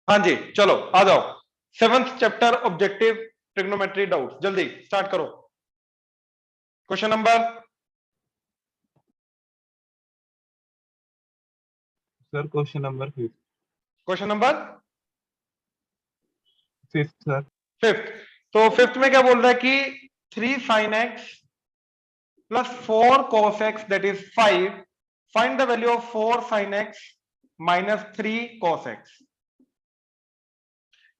हाँ जी चलो आ जाओ, 7th chapter objective trigonometry doubt, जल्दी स्टार्ट करो। Question number sir question number 5। Question number 5 sir. 5th। तो 5th में क्या बोल रहा है कि 3 sin x plus 4 cos x that is 5, find the value of 4 sin x minus 3 cos x।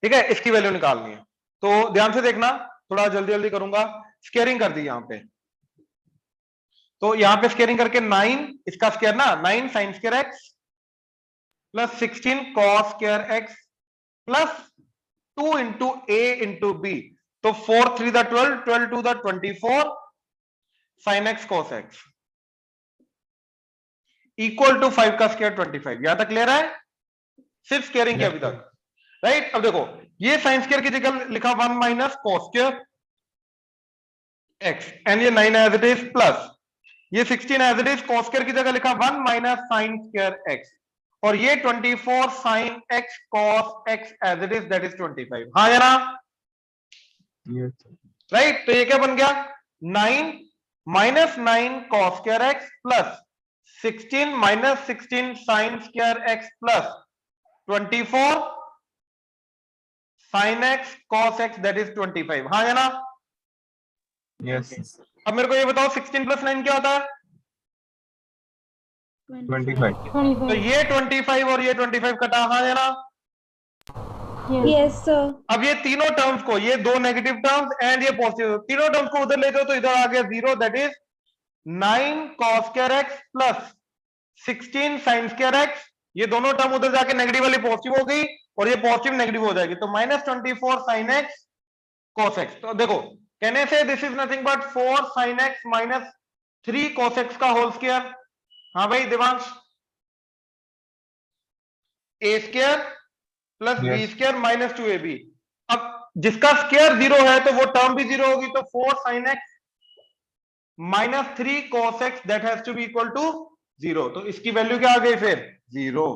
ठीक है, इसकी वैल्यू निकालनी है। तो ध्यान से देखना, थोड़ा जल्दी जल्दी करूंगा। स्केयरिंग कर दी यहां पे, तो यहां पे स्केयरिंग करके 9 इसका स्केयर ना 9 sin square x plus 16 cos square x plus 2 into a into b। तो 4 3 द 12, 12 2 द 24 sin x cos x equal to 5 का स्केयर 25। यहां तक क्लियर है? सिर्फ स्केयरिंग की अभी तक, राइट। अब देखो ये साइन स्केयर की जगह लिखा 1 minus cos square x and ये 9 एज इट इज प्लस ये 16 as it is cos square की जगह लिखा 1 माइनस साइन स्केयर x और ये 24 sine x cos x as it is that is 25। हाँ या ना? राइट। तो ये क्या बन गया 9 minus 9 cos square x plus 16 minus 16 sine square x plus 24 sine x cos x that is 25। हाँ या ना? यस। अब मेरे को ये बताओ 16 प्लस 9 क्या होता है? 25। तो ये 25 और ये 25 कटा। हाँ या ना? Yes sir. अब ये तीनों टर्म्स को, ये दो नेगेटिव टर्म्स एंड ये पॉजिटिव, तीनों टर्म्स को उधर ले जाओ तो इधर आ गया 0 that is 9 cos square x plus 16 sin square x। ये दोनों टर्म उधर जाके नेगेटिव वाली पॉजिटिव हो गई और ये पॉजिटिव नेगेटिव हो जाएगी, तो minus 24 sin x cos x। तो देखो कहने से this is nothing but 4 sin x minus 3 cos x का होल स्क्वायर। हाँ भाई Devansh, a square plus B square minus 2ab। अब जिसका स्क्वायर 0 है तो वो टर्म भी 0 होगी, तो 4 sin x minus 3 cos x that has to be equal to 0। तो इसकी वैल्यू क्या आ गई फिर 0।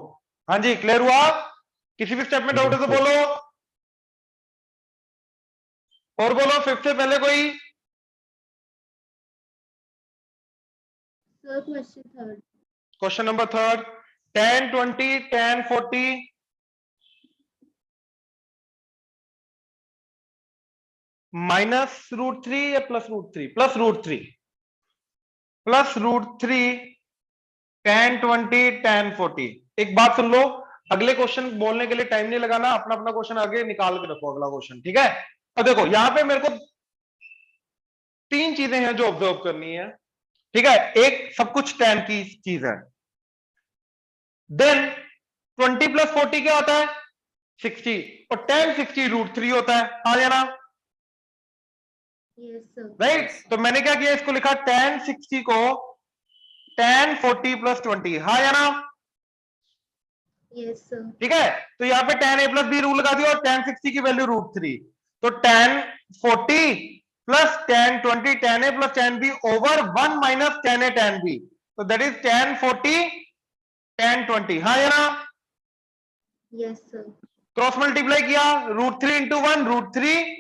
हाँ जी क्लियर हुआ? किसी भी स्टेप में डाउट है तो बोलो, और बोलो 5th से पहले कोई। Sir question number 3 tan 20 tan 40 minus √3 या plus √3? Plus √3 plus √3 tan 20 tan 40। एक बात सुन लो, अगले क्वेश्चन बोलने के लिए टाइम नहीं लगाना, अपना अपना क्वेश्चन आगे निकाल के रखो अगला क्वेश्चन, ठीक है? अब देखो यहां पे मेरे को 3 चीजें हैं जो ऑब्जर्व करनी है, ठीक है? एक सब कुछ tan की चीज है, देन 20 प्लस 40 क्या होता है 60 और tan 60 √3 होता है। आ जाना यस सर। राइट। तो मैंने क्या किया, इसको लिखा tan 60 को tan 40 प्लस 20। हाँ या ना? Yes sir. ठीक है, तो यहाँ पे tan a plus B rule लगा दिया और tan 60 की वैल्यू √3, तो tan 40 plus tan 20 tan a plus tan b over 1 minus tan a tan b, तो दैट इज tan 40 tan 20। हाँ या ना? Yes sir. क्रॉस मल्टीप्लाई किया √3 इंटू 1 √3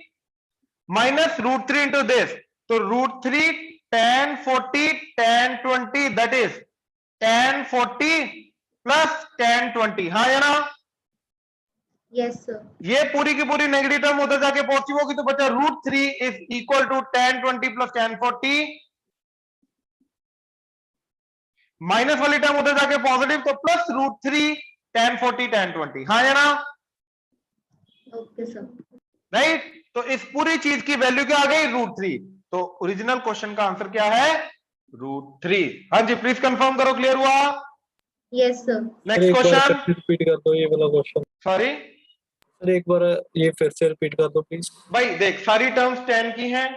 माइनस √3 इंटू दिस, तो √3 tan 40 tan 20 that is tan 40 plus tan 20। हाँ या ना? Yes sir. ये पूरी की पूरी नेगेटिव टर्म उधर जाके पॉजिटिव होगी, तो बचा √3 इज इक्वल टू tan 20 प्लस tan 40, माइनस वाली टर्म उधर जाके पॉजिटिव, तो प्लस √3 tan 40 tan 20। हाँ या ना? Okay sir. राइट। तो इस पूरी चीज की वैल्यू क्या आ गई √3। तो ओरिजिनल क्वेश्चन का आंसर क्या है √3। हाँ जी प्लीज कंफर्म करो, क्लियर हुआ? Yes sir. Next question, repeat कर दो ये वाला क्वेश्चन। सॉरी सर एक बार ये फिर से रिपीट कर दो प्लीज। भाई देख सारी टर्म्स tan की हैं,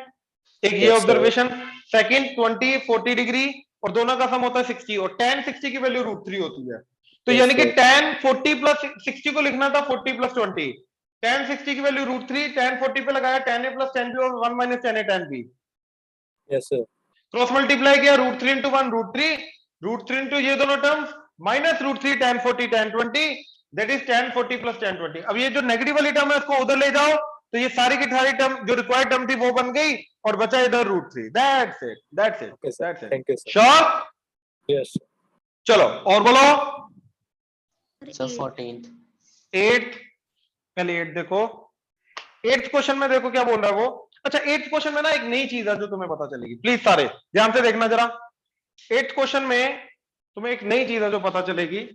एक ये Yes, ऑब्जर्वेशन, सेकंड 20 40 डिग्री और दोनों का सम होता है 60 और tan 60 की वैल्यू √3 होती है, तो Yes, यानी कि sir. tan 40 प्लस 60 को लिखना था 40 प्लस 20, tan 60 की वैल्यू √3, tan 40 पे लगाया tan a plus tan b और 1 minus tan a tan b, yes sir. Cross multiply किया √3 इंटू 1 √3 √3 इंटू ये दोनों terms minus √3 tan 40 tan 20 that is tan 40 plus tan 20। अब ये जो नेगेटिव वाली टर्म है उसको उधर ले जाओ, तो ये सारी की सारी टर्म जो रिक्वायर्ड टर्म थी वो बन गई, और बचा इधर √3। That's it, that's it, Okay, sir. That's it. Thank you, sir. Sure? Yes. चलो और बोलो। सर 14th 8th, पहले 8 देखो। 8th क्वेश्चन में देखो क्या बोल रहा है वो। अच्छा 8th क्वेश्चन में ना एक नई चीज है जो तुम्हें पता चलेगी, प्लीज सारे ध्यान से देखना जरा। 8th क्वेश्चन में तुम्हें एक नई चीज है जो पता चलेगी।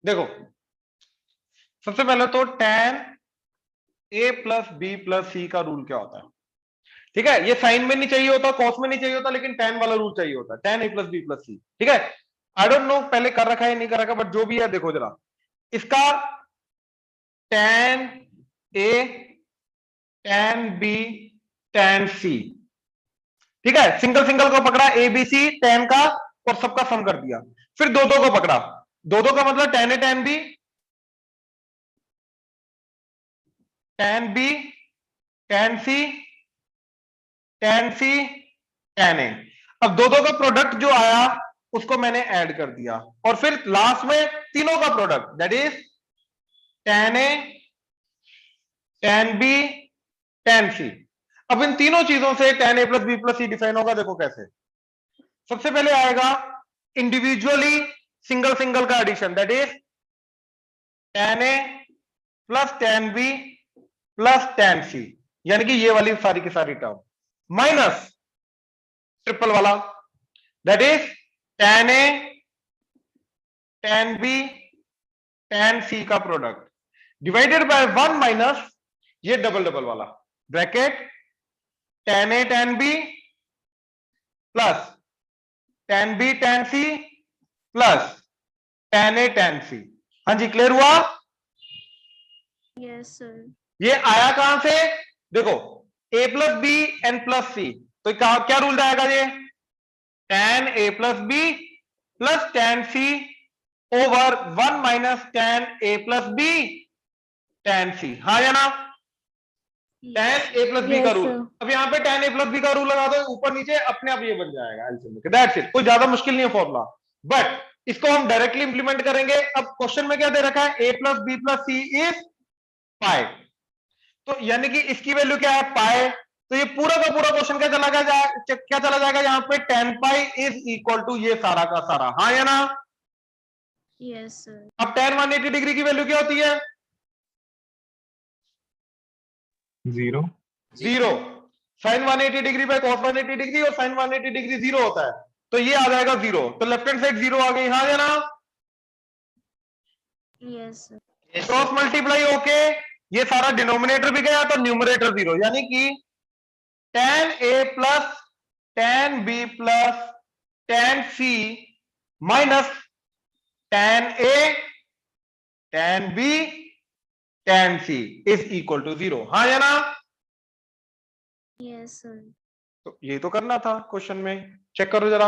देखो सबसे पहले तो tan a plus B plus C का रूल क्या होता है। ठीक है, ये साइन में नहीं चाहिए होता, कॉस में नहीं चाहिए होता, लेकिन tan वाला रूल चाहिए होता है, tan a plus B plus C. ठीक है, आई डोंट नो पहले कर रखा है नहीं कर रखा, बट जो भी है देखो जरा इसका tan a tan b tan c। ठीक है, सिंगल सिंगल को पकड़ा ए बी सी tan का, और सबका सम कर दिया। फिर दो दो को पकड़ा, दो दो का मतलब tan a tan b tan b tan c tan c tan a। अब दो दो का प्रोडक्ट जो आया उसको मैंने ऐड कर दिया, और फिर लास्ट में तीनों का product that is tan a tan b tan c। अब इन तीनों चीजों से tan a plus B plus c define होगा। देखो कैसे, सबसे पहले आएगा इंडिविजुअली सिंगल सिंगल का addition, that is tan a plus tan b plus tan c, यानी कि ये वाली सारी की सारी टर्म, माइनस ट्रिपल वाला that is tan a tan b tan c का प्रोडक्ट डिवाइडेड बाय 1 माइनस ये डबल डबल वाला bracket tan a tan b plus tan b tan c plus tan a tan c। हाँ जी, clear हुआ? Yes sir. ये आया कहां से? देखो a plus b n plus c, तो क्या रूल आएगा ये tan a plus B plus tan c over 1 minus tan a plus b tan c। हाँ या ना? tan a प्लस बी का रूल। अब यहाँ पे tan a प्लस बी का रूल लगा दो ऊपर नीचे, अपने आप ये बन जाएगा एलसीएम। दैट्स इट, कोई ज्यादा मुश्किल नहीं है फॉर्मूला, बट इसको हम डायरेक्टली इंप्लीमेंट करेंगे। अब क्वेश्चन में क्या दे रखा है, a plus B plus c is pi, तो यानी कि इसकी वैल्यू क्या है पाई, तो ये पूरा का पूरा क्वेश्चन क्या चला गया, क्या चला जाएगा यहाँ पे tan pi is equal to ये सारा का सारा। हाँ या ना? Yes sir. अब tan 180 डिग्री की वैल्यू क्या होती है? 0 0। sin 180 degree by cos 180 degree, और sin 180 डिग्री 0 होता है, तो ये आ जाएगा 0, तो लेफ्ट हैंड साइड 0 आ गई। हाँ या ना? Yes sir. Cross multiply okay, ये सारा डिनोमिनेटर भी गया तो न्यूमरेटर 0, यानी कि tan a plus tan b plus tan c minus tan a tan b tan c is equal to 0। हाँ या ना? Yes sir. तो ये तो करना था क्वेश्चन में, चेक करो जरा।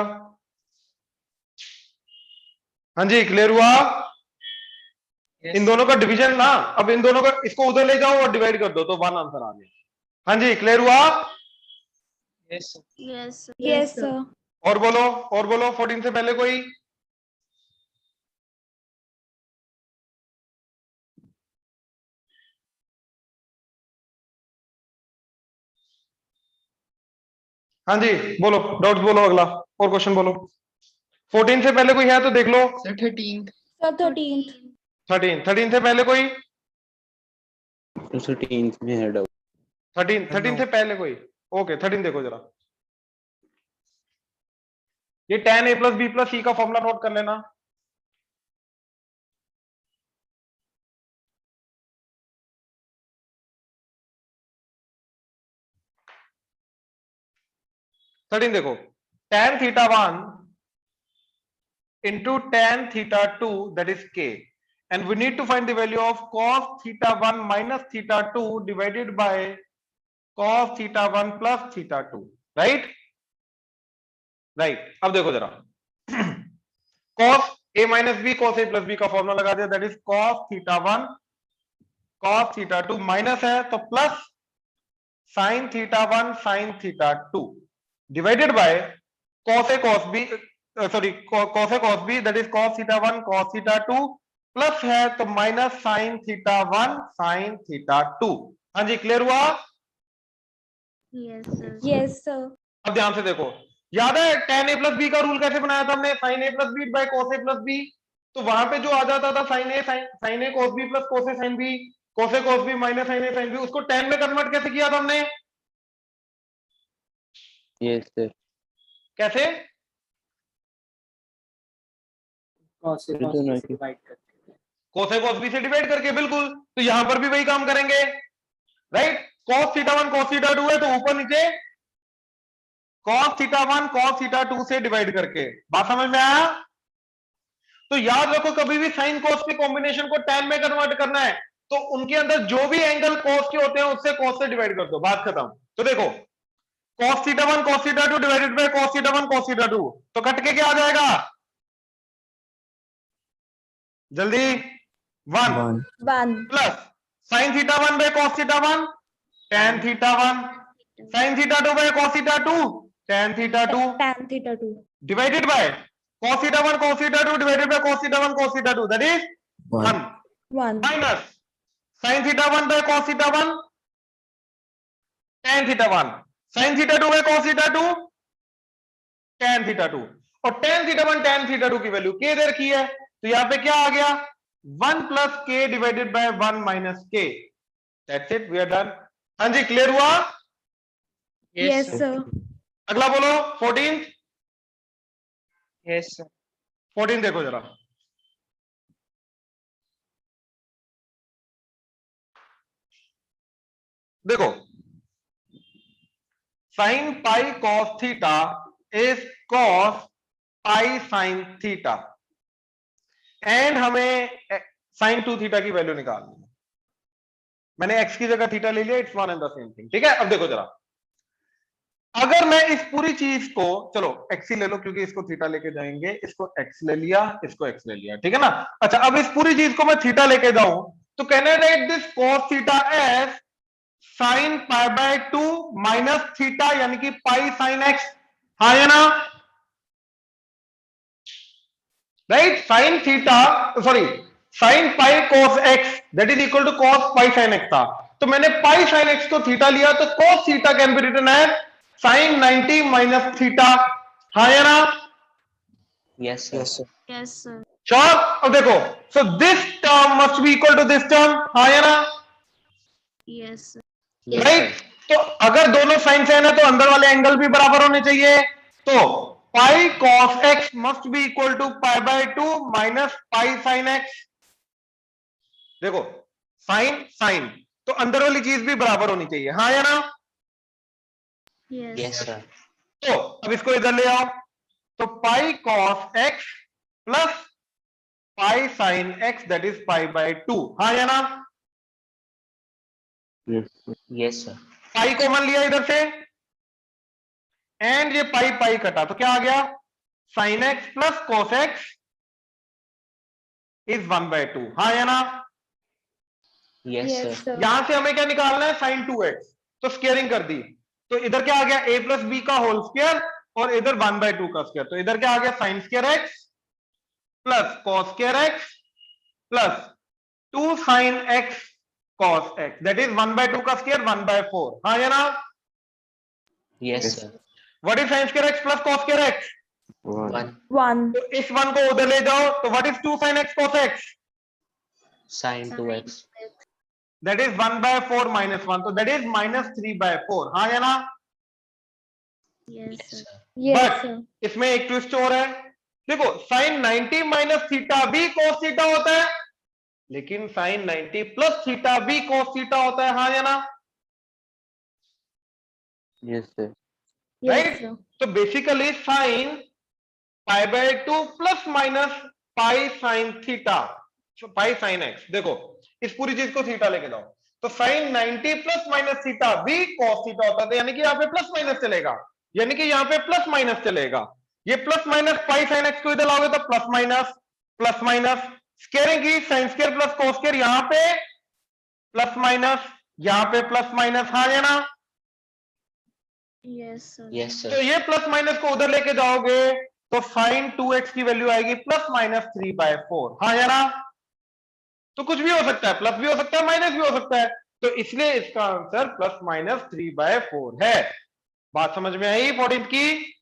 हाँ जी, क्लियर हुआ? इन दोनों का डिवीजन ना, अब इन दोनों का इसको उधर ले जाओ और डिवाइड कर दो तो 1 आंसर आ गया। हाँ जी, क्लियर हुआ? Yes yes sir. Yes sir. और बोलो, और बोलो 14 से पहले कोई। हाँ जी बोलो, डाउट्स बोलो, अगला और क्वेश्चन बोलो। 14 से पहले कोई है तो देख लो। Sir 13th sir 13th। 13 से पहले कोई? 13th में है डाउट। 13 से पहले कोई? ओके 13 देखो जरा, ये tan a plus B plus C का फॉर्मूला नोट कर लेना। थर्टीन देखो, tan theta 1 into tan theta 2 that is k, and we need to find the value of cos theta 1 minus theta 2 divided by cos theta 1 plus theta 2, right? अब देखो जरा cos a minus b cos a plus b का formula लगा दिया, that is cos theta 1 cos theta 2 minus है तो plus sin theta 1 sin theta 2 divided by cos a cos b sorry cos a cos b that is cos theta 1 cos theta 2 plus है तो minus sin theta 1 sin theta 2। हाँ जी clear हुआ? Yes, sir. Yes, sir. अब ध्यान से देखो, याद है tan a प्लस बी का रूल कैसे बनाया था हमने? sin a plus B by cos a plus b. तो वहां पे जो आ जाता था sin a cos b plus cos a sin b, cos a cos b minus sin a sin b, उसको tan में कन्वर्ट कैसे किया था हमने? Yes, sir. कैसे? cos से divide करके। cos a cos b से डिवाइड करके, बिल्कुल। तो यहां पर भी वही काम करेंगे, right? cos theta 1 cos theta 2 है तो ऊपर नीचे cos थीटा 1 cos थीटा 2 से डिवाइड करके। बात समझ में आया? तो याद रखो, कभी भी साइन cos के कॉम्बिनेशन को tan में कन्वर्ट करना है तो उनके अंदर जो भी एंगल cos के होते हैं उससे cos से डिवाइड कर दो, बात खत्म। तो देखो cos theta 1 cos theta 2 divided by cos theta 1 cos theta 2, तो कट के क्या आ जाएगा? जल्दी 1 1. Plus sin theta 1 by cos theta 1 tan theta 1 sin theta 2 by cos theta 2 tan theta 2 Tan theta 2. Divided by cos theta 1 cos theta 2 divided by cos theta 1 cos theta 2, that is 1 1. Minus sin theta 1 by cos theta 1 tan theta 1 sin theta 2 by cos theta 2 tan theta 2। और tan theta 1 tan theta 2 की value k दे रखी है, तो यहां पे क्या आ गया? 1 plus k divided by 1 minus k। That's it, we are done. हाँ जी क्लियर हुआ? Yes, sir. अगला बोलो 14। Yes, sir. 14 देखो जरा, देखो sin pi cos theta is cos pi sin theta and हमें sin 2 थीटा की वैल्यू निकालनी है। मैंने x की जगह थीटा ले लिया, it's one and the same thing, ठीक है? अब देखो जरा, अगर मैं इस पूरी चीज को, चलो x ही ले लो क्योंकि इसको थीटा लेके जाएंगे, इसको x ले लिया, इसको x ले लिया, ठीक है ना? अच्छा, अब इस पूरी चीज को मैं थीटा लेके जाऊं तो can I write this cos theta as sin पाई बाय 2 माइनस थीटा यानी कि पाई sin x, हाँ या ना? Right? sin theta sorry sin pi cos x that is equal to cos pi sin x था, तो मैंने पाई sin x को थीटा लिया तो cos theta can be written as sin 90 minus theta, हाँ या ना? Yes, sir. Yes, sir. Yes, sir. Sure? अब देखो, so this term must be equal to this term, हाँ या ना? Yes, sir. Yes, right? sir. तो अगर दोनों साइन सेम है तो अंदर वाले एंगल भी बराबर होने चाहिए, तो pi cos x must be equal to pi by 2 minus pi sin x। देखो साइन साइन, तो अंदर वाली चीज भी बराबर होनी चाहिए, हाँ या ना? Yes. Yes, sir. तो अब इसको इधर ले आओ, तो pi cos x plus pi sin x that is pi by 2, हाँ या ना? Yes, sir. पाई कॉमन लिया इधर से एंड ये पाई पाई कटा तो क्या आ गया? sin x plus cos x is 1 by 2, हाँ या ना? Yes, Yes, sir. sir. यहां से हमें क्या निकालना है? sin 2x, तो स्क्वायरिंग कर दी, तो इधर क्या आ गया? a प्लस बी का होल स्क्वायर और इधर 1 बाय 2 का स्क्वायर, तो इधर क्या आ गया? sin square x plus cos square x plus 2 sin x cos x that is 1 by 2 का स्क्वायर 1 बाय 4, हाँ या ना? Yes, sir. What is sin square x plus cos square x? 1 1. तो इस 1 को उधर ले जाओ, तो what is 2 sin x cos x? sin 2x. That is 1 by 4 minus 1, तो दैट इज माइनस 3 बाय 4, हाँ या ना? Yes, Yes, sir. sir. Yes, But sir. इसमें एक ट्विस्ट और है, देखो sin 90 माइनस थीटा भी cos थीटा होता है, लेकिन sin 90 प्लस थीटा भी cos थीटा होता है, हाँ या ना? Yes, sir. Yes, Right? sir. तो बेसिकली sin पाई by 2 plus minus pi sin theta pi sin x, देखो इस पूरी चीज को थीटा लेके जाओ, तो sin 90 प्लस माइनस थीटा भी cos थीटा होता है, यानी कि यहाँ पे प्लस माइनस चलेगा, यानी कि यहाँ पे प्लस माइनस चलेगा, ये plus minus pi sine x को इधर लाओगे तो प्लस माइनस स्केयरिंग की sine square plus cos square, यहां पे प्लस माइनस, यहां पे प्लस माइनस, हाँ या ना? Yes, sir. Yes, तो sir. ये प्लस माइनस को उधर लेके जाओगे तो साइन 2x की वैल्यू आएगी प्लस माइनस 3/4, हाँ या ना? तो कुछ भी हो सकता है, प्लस भी हो सकता है, माइनस भी हो सकता है, तो इसलिए इसका आंसर प्लस माइनस 3/4 है। बात समझ में आई 14th की?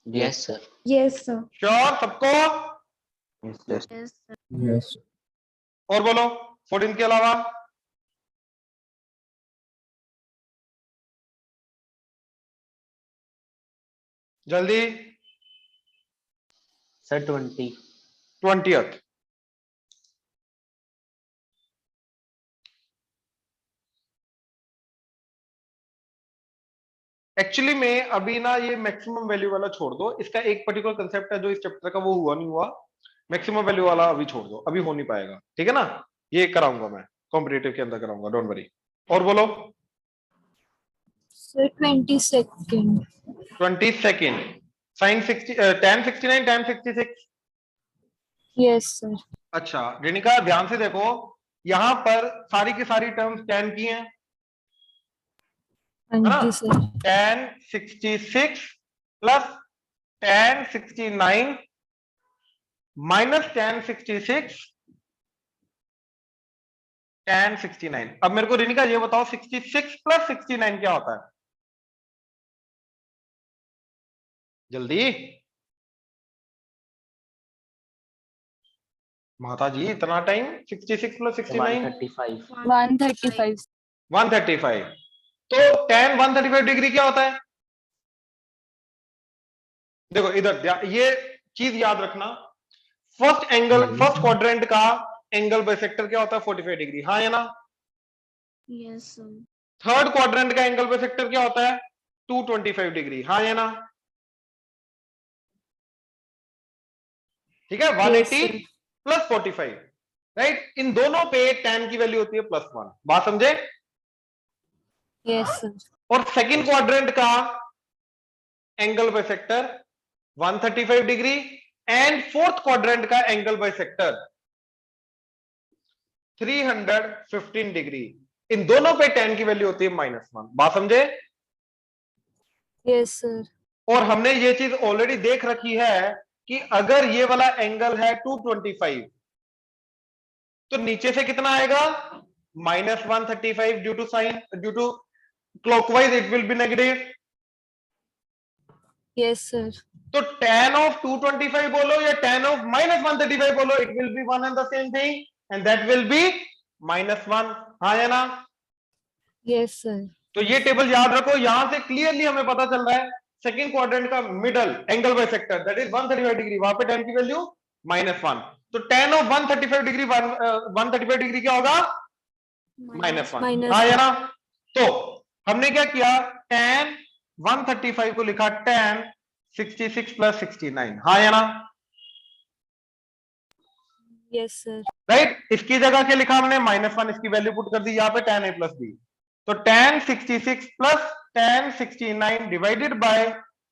Yes, sir. Yes, sir. Sure सबको? Yes, sir. Yes, sir. Yes. और बोलो 14th के अलावा। जल्दी। Sir, 20. 20th। एक्चुअली में अभी ना ये मैक्सिमम वैल्यू वाला छोड़ दो, इसका एक पर्टिकुलर कंसेप्ट है जो इस चैप्टर का, वो हुआ नहीं हुआ, मैक्सिमम वैल्यू वाला अभी छोड़ दो, अभी हो नहीं पाएगा, ठीक है ना? ये कराऊंगा मैं कॉम्पिटिटिव के अंदर कराऊंगा, डोंट वरी। और बोलो। Sir, 22nd. 22nd sine 60 tan 69 tan 66। Yes, sir. अच्छा रेनिका ध्यान से देखो, यहां पर सारी की सारी टर्म्स tan की हैं, हाँ हाँ। जी sir. tan 66 plus tan 69 minus tan 66 tan 69। अब मेरे को रेनिका ये बताओ 66 प्लस 69 क्या होता है? जल्दी माता जी, इतना टाइम? 66 प्लस 69 135. 135. 135। तो tan 135 डिग्री क्या होता है? देखो इधर ये चीज याद रखना, फर्स्ट एंगल, फर्स्ट क्वाड्रेंट का एंगल बाइसेक्टर क्या होता है? 45 डिग्री, हाँ या ना? Yes, sir. थर्ड क्वाड्रेंट का एंगल बाइसेक्टर क्या होता है? 225 डिग्री, हाँ या ना? ठीक है, 180 sir. Plus 45, right? इन दोनों पे tan की वैल्यू होती है +1, बात समझे? Yes, sir. और सेकंड क्वाड्रेंट का angle bisector 135 degree and fourth quadrant का एंगल बाइसेक्टर 315 डिग्री, इन दोनों पे tan की वैल्यू होती है -1, बात समझे? Yes, sir. और हमने ये चीज ऑलरेडी देख रखी है कि अगर ये वाला एंगल है 225 तो नीचे से कितना आएगा? -135 due to sine, due to clockwise it will be negative. Yes, sir. तो tan ऑफ 225 बोलो या tan ऑफ -135 बोलो, it will be one and the same thing and that will be -1, हाँ या ना? Yes, sir. तो ये टेबल याद रखो, यहां से क्लियरली हमें पता चल रहा है सेकंड क्वाड्रेंट का middle angle bisector that is 135 degree, वहां पे tan की वैल्यू -1, तो tan ऑफ 135 डिग्री 135 डिग्री क्या होगा? -1, Minus हाँ या ना? तो हमने क्या किया, tan 135 को लिखा tan 66 प्लस 69, हाँ या ना? Yes, sir. राइट, इसकी जगह क्या लिखा हमने? -1, इसकी वैल्यू पुट कर दी यहाँ पे tan a प्लस b, तो tan 66 plus tan 69 divided by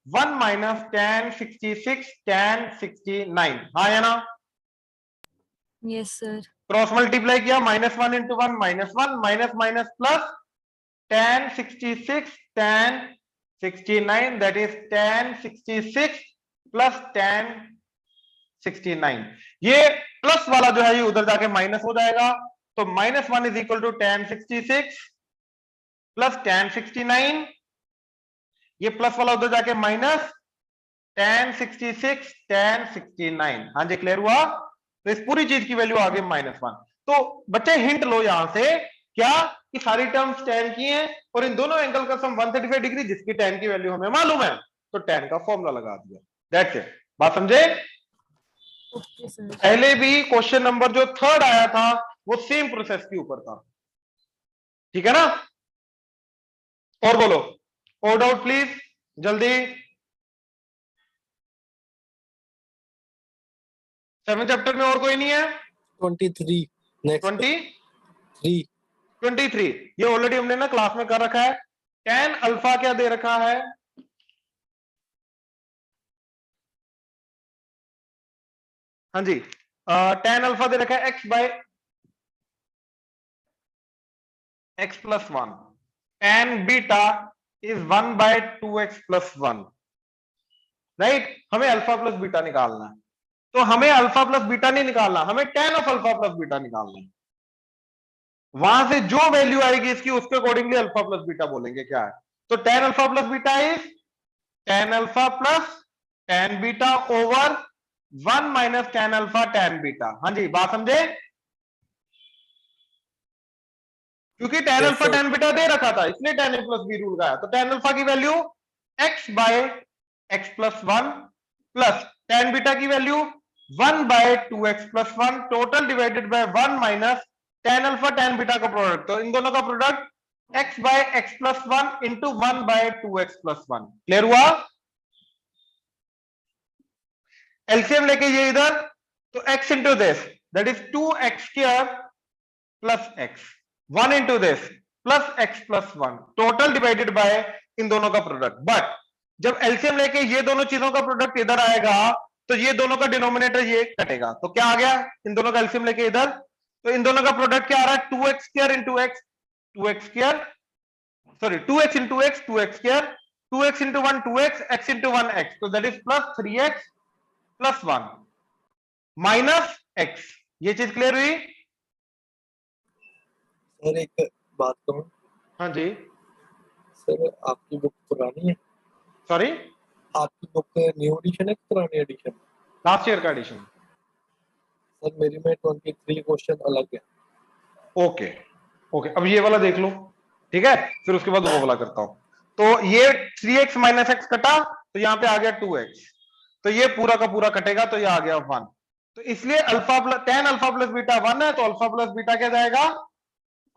1 minus tan 66 tan 69, हाँ या ना? Yes, sir. क्रॉस मल्टीप्लाई किया, -1 into 1 -1 minus minus plus tan 66 tan 69 that is tan 66 plus tan 69, ये प्लस वाला जो है ये उधर जाके माइनस हो जाएगा, तो -1 is equal to tan 66 plus tan 69, ये प्लस वाला उधर जाके माइनस tan 66 tan 69, हाँ जी क्लियर हुआ? तो इस पूरी चीज की वैल्यू आ गई -1। तो बच्चे हिंट लो यहां से, क्या कि सारी टर्म्स tan की हैं और इन दोनों एंगल का सम 135 डिग्री, जिसकी tan की वैल्यू हमें मालूम है, तो tan का फॉर्मूला लगा दिया, दैट्स इट, बात समझे? Okay, sir. पहले भी क्वेश्चन नंबर जो थर्ड आया था वो सेम प्रोसेस के ऊपर था, ठीक है ना? और बोलो, और डाउट प्लीज, जल्दी। 7 चैप्टर में और कोई नहीं है? 23 नेक्स्ट 23 3 ये ऑलरेडी हमने ना क्लास में कर रखा है। tan अल्फा क्या दे रखा है? हाँ जी, tan अल्फा दे रखा है x by x plus 1, tan beta is 1 by 2x plus 1, right. हमें अल्फा प्लस बीटा निकालना है, तो हमें अल्फा प्लस बीटा नहीं निकालना, हमें tan of alpha plus beta निकालना है। वहां से जो वैल्यू आएगी इसकी उसके अकॉर्डिंगली अल्फा प्लस बीटा बोलेंगे क्या है। तो tan alpha plus beta is tan alpha plus tan beta over 1 minus tan alpha tan beta. हाँ जी, बात समझे, क्योंकि tan Yes, alpha sir. tan beta दे रखा था इसलिए tan a plus B rule का है। तो tan अल्फा की value x by x plus 1 plus tan beta की value 1 by 2x plus 1 total divided by 1 minus tan alpha tan beta का प्रोडक्ट। तो इन दोनों का product x by x plus 1 into 1 by 2x plus 1। Clear हुआ। LCM लेके ये इधर, तो x into this that is 2x square plus x, 1 into this plus x plus 1 total divided by इन दोनों का प्रोडक्ट। बट जब एलसीएम लेके ये दोनों चीजों का प्रोडक्ट इधर आएगा तो ये दोनों का डिनोमिनेटर ये कटेगा, तो क्या आ गया इन दोनों का एलसीएम लेके इधर, तो इन दोनों का प्रोडक्ट क्या आ रहा है 2x square into x, 2x square sorry 2x into x 2x square, 2x into 1 2x, x into 1 x, तो that is plus 3x plus 1 minus x। ये चीज क्लियर हुई। सर एक बात कहूँ, हाँ जी, सर आपकी बुक पुरानी है, सॉरी आपकी बुक न्यू एडिशन है कि पुरानी एडिशन? लास्ट ईयर का एडिशन। सर मेरी में 23 क्वेश्चन अलग है। ओके ओके, अब ये वाला देख लो, ठीक है, फिर उसके बाद वो वाला करता हूं। तो ये 3x माइनस एक्स कटा, तो यहाँ पे आ गया 2x, तो ये पूरा का पूरा कटेगा, तो ये आ गया 1। तो इसलिए alpha plus tan alpha plus beta 1 है, तो अल्फा प्लस बीटा क्या जाएगा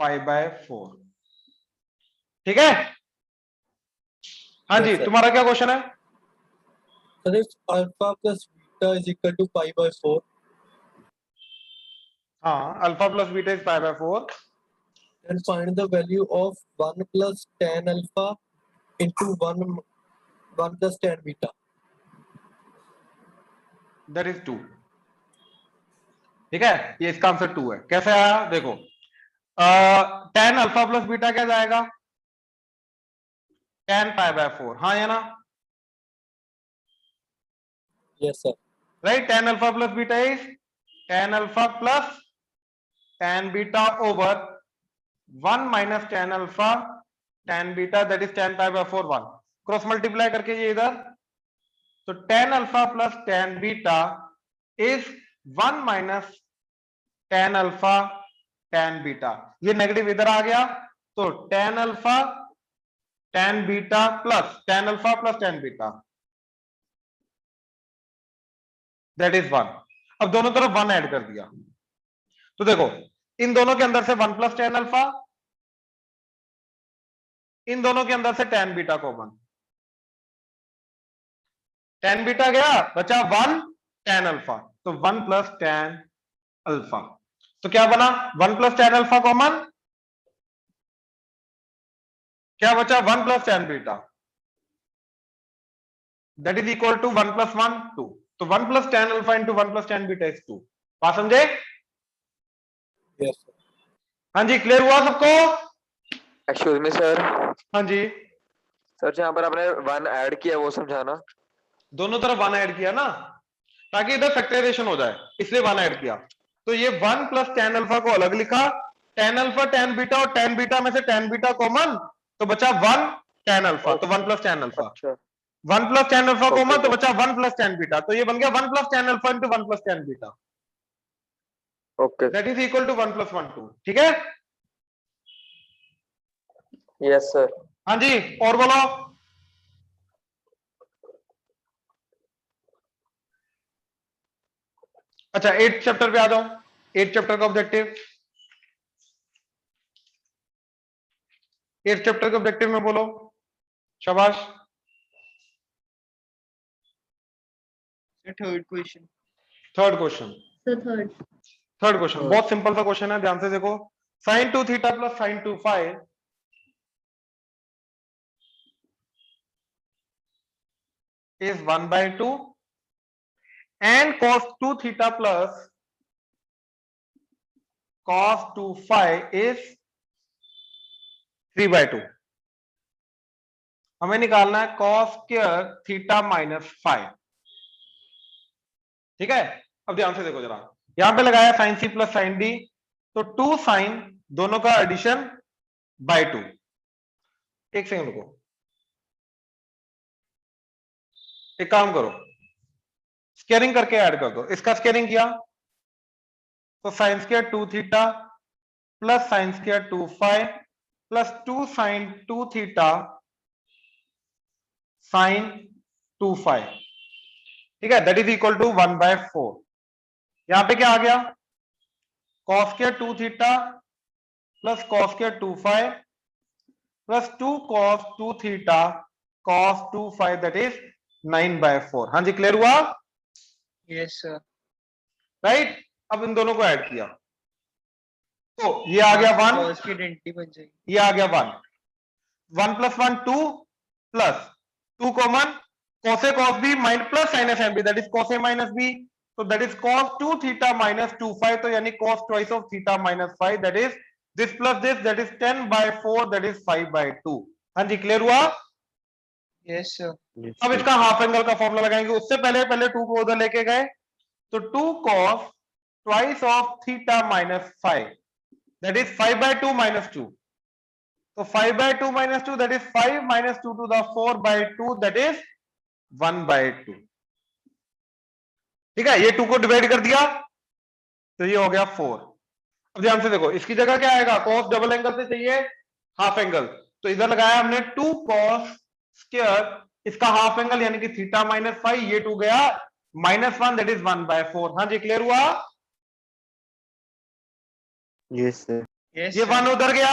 5/4। ठीक है। हाँ Yes, जी, sir. तुम्हारा क्या क्वेश्चन है। Sir if alpha plus beta is equal to 5/4, हाँ, alpha plus beta is 5/4, then find the value of 1 plus tan alpha into 1 plus tan beta. That is 2। ठीक है, ये इसका आंसर 2 है। कैसे आया देखो, tan अल्फा प्लस बीटा क्या जाएगा tan π/4, हाँ या ना, Yes, sir. Right. tan alpha plus beta is tan alpha plus tan beta over 1 minus tan alpha tan beta that is tan π/4 1, cross multiply करके ये इधर, तो tan alpha plus tan beta is 1 minus tan alpha tan beta, ये negative इधर आ गया, तो tan alpha tan beta plus tan alpha plus tan beta that is 1। अब दोनों तरफ 1 ऐड कर दिया, तो देखो इन दोनों के अंदर से 1 प्लस tan अल्फा, इन दोनों के अंदर से tan beta common, tan beta गया, बचा 1 tan अल्फा, तो 1 प्लस tan अल्फा, तो क्या बना 1 प्लस tan अल्फा कॉमन, क्या बचा 1 plus tan beta that is equal to 1 plus 1 2, तो 1 plus tan alpha into 1 plus tan beta is 2। बात समझे। Yes, sir. हाँ जी, क्लियर हुआ सबको। एक्सक्यूज मी सर, हाँ जी, सर जहाँ पर आपने 1 ऐड किया वो समझाना। दोनों तरफ 1 ऐड किया ना, ताकि इधर फैक्टराइजेशन हो जाए, इसलिए 1 ऐड किया। तो ये 1 प्लस tan अल्फा को अलग लिखा, tan अल्फा tan बीटा और tan बीटा में से tan बीटा कॉमन, तो बचा 1 tan अल्फा, तो 1 प्लस tan अल्फा, अच्छा 1 plus tan alpha Okay, common, तो okay. बचा 1 प्लस tan बीटा, तो ये बन गया 1 plus tan alpha into 1 plus tan beta okay that is equal to 1 plus 1 2। ठीक है। Yes sir. हाँ जी, और बोलो। अच्छा 8th चैप्टर पे आ जाओ, 8th चैप्टर का ऑब्जेक्टिव, 8th चैप्टर के ऑब्जेक्टिव में बोलो, शाबाश। Third question. Third question, The third. Third question बहुत सिंपल सा क्वेश्चन है, ध्यान से देखो। sin 2 theta plus sin 2 phi is 1/2 and cos 2 theta plus cos 2 phi is 3/2। हमें निकालना है cos square theta minus five. ठीक है, अब ध्यान से देखो जरा, यहां पे लगाया sine c plus sine d, तो 2 साइन दोनों का एडिशन बाय 2। एक सेकंड रुको, एक काम करो, स्केयरिंग करके ऐड कर दो। इसका स्केयरिंग किया तो sine square 2 theta plus sine square 2 phi plus 2 sine 2 theta sine 2 phi. ठीक है, दैट इज इक्वल टू 1/4। यहां पे क्या आ गया, cos square 2 theta plus cos square 2 phi plus 2 cos 2 theta cos 2 five, that is 9/4। हाँ जी, क्लियर हुआ? Yes sir. राइट, अब इन दोनों को ऐड किया तो ये आ गया 1, cos की आइडेंटिटी बन जाएगी। ये आ गया 1, 1 + 1 2 plus 2 common, cos A cos B minus plus sin A sin B, that is cos A minus B, तो that is cos 2 theta minus 2 five, तो यानी cos twice of theta minus 5, that is this plus this, that is 10/4, that is 5/2। हाँ जी, clear हुआ? Yes sir. अब इसका half angle का formula लगाएंगे। उससे पहले 2 को उधर लेके गए, तो 2 cos twice of theta minus 5, that is 5/2 minus 2, तो 5/2 minus 2, that is 5 minus 2 to the 4/2, that is 1/2। ठीक है, ये 2 को डिवाइड कर दिया तो ये हो गया 4। अब ध्यान से देखो, इसकी जगह क्या आएगा, cos डबल एंगल से चाहिए हाफ एंगल, तो इधर लगाया हमने 2 cos स्क्वायर, इसका हाफ एंगल यानी कि थीटा माइनस 5, ये 2 गया -1, दैट इज 1/4। हाँ जी, क्लियर हुआ? Yes sir. ये 1 उधर गया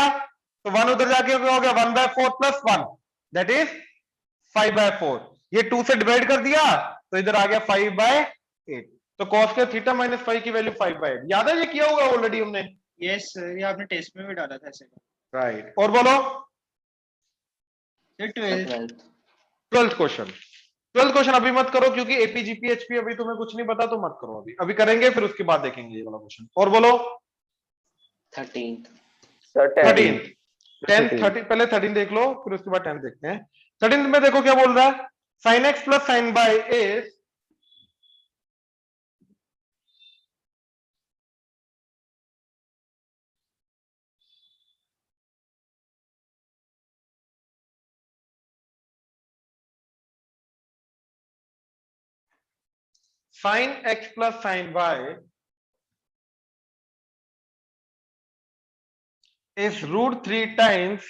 तो 1 उधर जाके हो गया 1/4 + 1, दैट इज 5/4। ये 2 से डिवाइड कर दिया तो इधर आ गया 5/8, तो cos के थीटा माइनस 5 की वैल्यू 5/8। याद है, ये किया होगा ऑलरेडी हमने। यस सर, ये आपने टेस्ट में भी डाला था ऐसे। राइट, और बोलो sir 12th question. 12th question अभी मत करो क्योंकि एपी जीपी एचपी अभी तुम्हें कुछ नहीं पता, तो मत करो अभी, अभी करेंगे फिर उसके बाद देखेंगे ये वाला क्वेश्चन। और बोलो 13th। सर 13th 10 30, पहले 13 देख लो फिर उसके बाद 10 देखते हैं। 13 में देखो क्या बोल रहा है, sin x plus sin y is sin x plus sin y is √3 times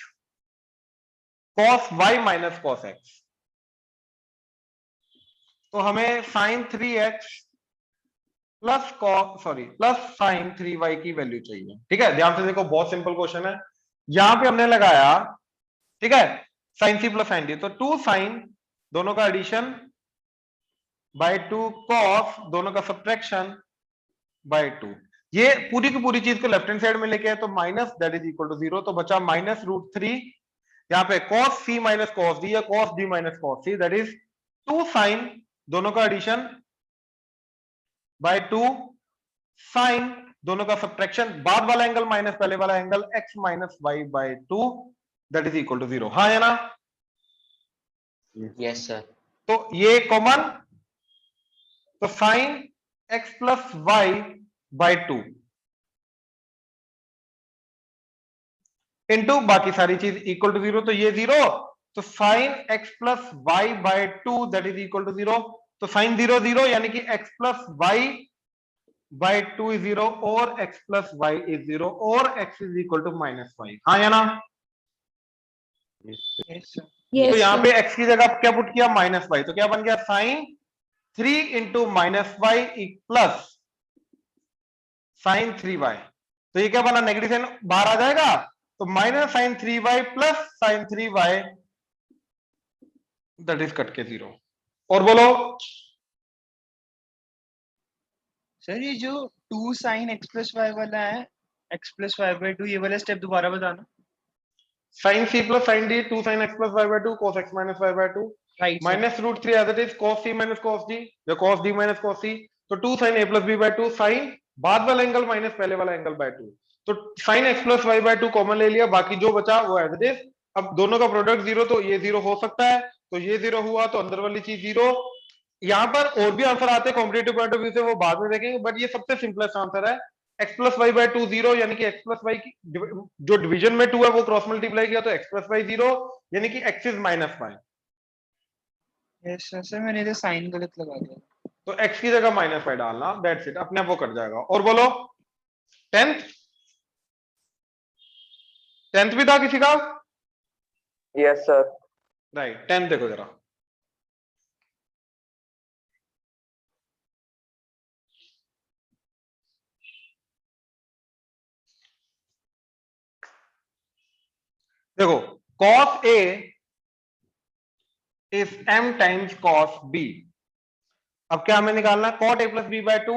cos y minus cos x। तो हमें sin 3x plus plus sin 3y की वैल्यू चाहिए। ठीक है, ध्यान से देखो, बहुत सिंपल क्वेश्चन है। यहां पे हमने लगाया, ठीक है, sin c plus sin d, तो 2 sin दोनों का एडिशन बाय 2 cos दोनों का सब्ट्रैक्शन बाय 2। ये पूरी की पूरी चीज को लेफ्ट हैंड साइड में लेके आए तो minus, that is equal to 0, तो बचा -√3। यहाँ पे cos c minus cos d या cos d minus cos c, that is 2 sin दोनों का एडिशन बाय 2 sin दोनों का सब्ट्रैक्शन, बाद वाला एंगल माइनस पहले वाला angle, x minus y by 2, that is equal to 0। हाँ है ना? Yes sir. तो ये कॉमन, तो sin x plus y by 2 into बाकी सारी चीज इक्वल टू 0, तो ये 0, तो sin x plus y by 2 that is equal to 0, तो sin 0 0 यानी कि x plus y by 2 is 0 और x प्लस वाई इज 0 और x is equal to -y। हाँ या ना? Yes sir. तो यहाँ पे x की जगह क्या पुट किया, -y, तो क्या बन गया sin 3 into -y plus sin 3y। तो ये क्या बना, नेगेटिव साइन बाहर आ जाएगा, तो minus sin 3y plus sin 3y, that is cut के 0। और बोलो सर ये जो 2 sin x प्लस वाई वाला है, x प्लस वाई बाई 2, ये वाला स्टेप दोबारा बताना। sin c plus sin d 2 sin x plus y by 2 cos x minus y by 2, Right. sir. Minus root three as it is cos C minus cos d, या cos d minus cos c, तो 2 sine A plus B by 2 sine बाद वाला angle minus पहले वाला angle by 2, तो sine x plus y by 2 common ले लिया, बाकी जो बचा वो एज इट इज। अब दोनों का प्रोडक्ट जीरो, तो ये जीरो हो सकता है, तो ये जीरो हुआ तो अंदर वाली चीज जीरो। यहाँ पर और भी आंसर आते हैं कॉम्पिटेटिव पॉइंट ऑफ व्यू से, वो बाद में देखेंगे, बट ये सबसे सिंपलेस्ट आंसर है। X plus y by 2 zero, यानी कि एक्स प्लस वाई की जो डिवीजन में 2 है वो क्रॉस मल्टीप्लाई किया तो एक्स प्लस वाई जीरो, यानी कि x is minus y, Yes, sir. Sir मैंने इधर साइन गलत लगा दिया। तो x की जगह माइनस वाई डालना, दैट्स इट, अपने आप वो कट जाएगा। और बोलो 10th, 10th भी था किसी का? Yes sir. राइट, 10th देखो जरा। देखो cos A is m times cos B। अब क्या हमें निकालना है? cot A plus B by 2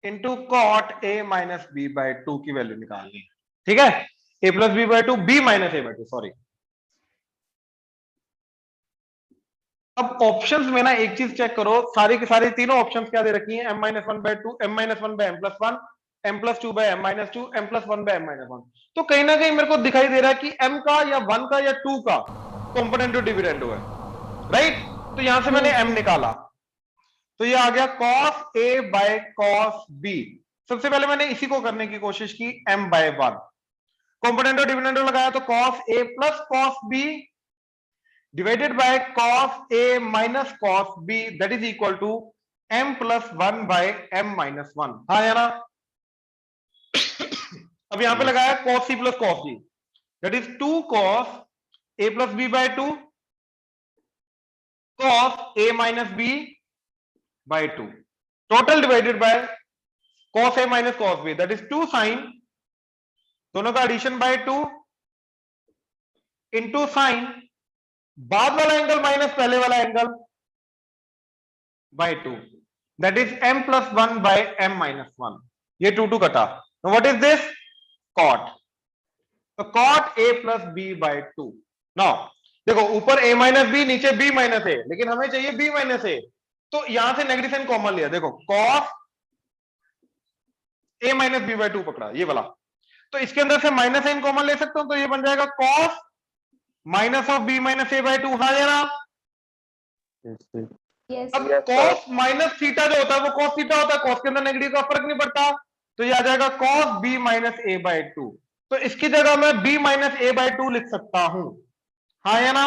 into cot A minus b by 2 की वैल्यू निकालनी है, ठीक है? A plus B by 2, B minus A by 2, sorry. अब ऑप्शंस में ना एक चीज चेक करो, सारी की सारी तीनों ऑप्शंस क्या दे रखी हैं? m minus one by 2, m minus one by m plus one, m plus two by m minus two, m plus one by m minus one. तो कहीं ना कहीं मेरे को दिखाई दे रहा है कि m का या 1 का या 2 का कॉम्पोनेंट डिविडेंड है, राइट? तो यहां से मैंने m निकाला, तो ये आ गया cos A by cos B। सबसे पहले मैंने इसी को करने की कोशिश की, m बाय 1, कॉम्पोनेंट डिविडेंड लगाया तो cos A plus cos B divided by cos A minus cos B, that is equal to m plus 1 by m minus 1। हाँ या ना? अब यहां पे लगाया cos C plus cos B, that is 2 cos A plus B by 2 cos A minus B by 2 total divided by cos A minus cos B, that is 2 sin, दोनों का addition by 2 into sin बाद वाला angle minus पहले वाला angle by 2, that is m plus 1 by m minus 1। ये 2 कटा, what is this? cot, तो cot A plus B by 2। Now देखो ऊपर a माइनस बी, नीचे b माइनस a, लेकिन हमें चाहिए b माइनस a, तो यहां से नेगेटिव साइन कॉमन लिया, देखो cos A minus b by 2 पकड़ा, ये वाला, तो इसके अंदर से माइनस साइन कॉमन ले सकता हूं, तो ये बन जाएगा cos minus of b minus a by 2। हाँ या ना? Yes. अब Yes, cos माइनस थीटा जो होता है वो cos थीटा होता है, cos के अंदर नेगेटिव का फर्क नहीं पड़ता, तो ये आ जाएगा cos b minus a by 2। तो इसकी जगह मैं b माइनस a बाय 2 लिख सकता हूं। हाँ या ना?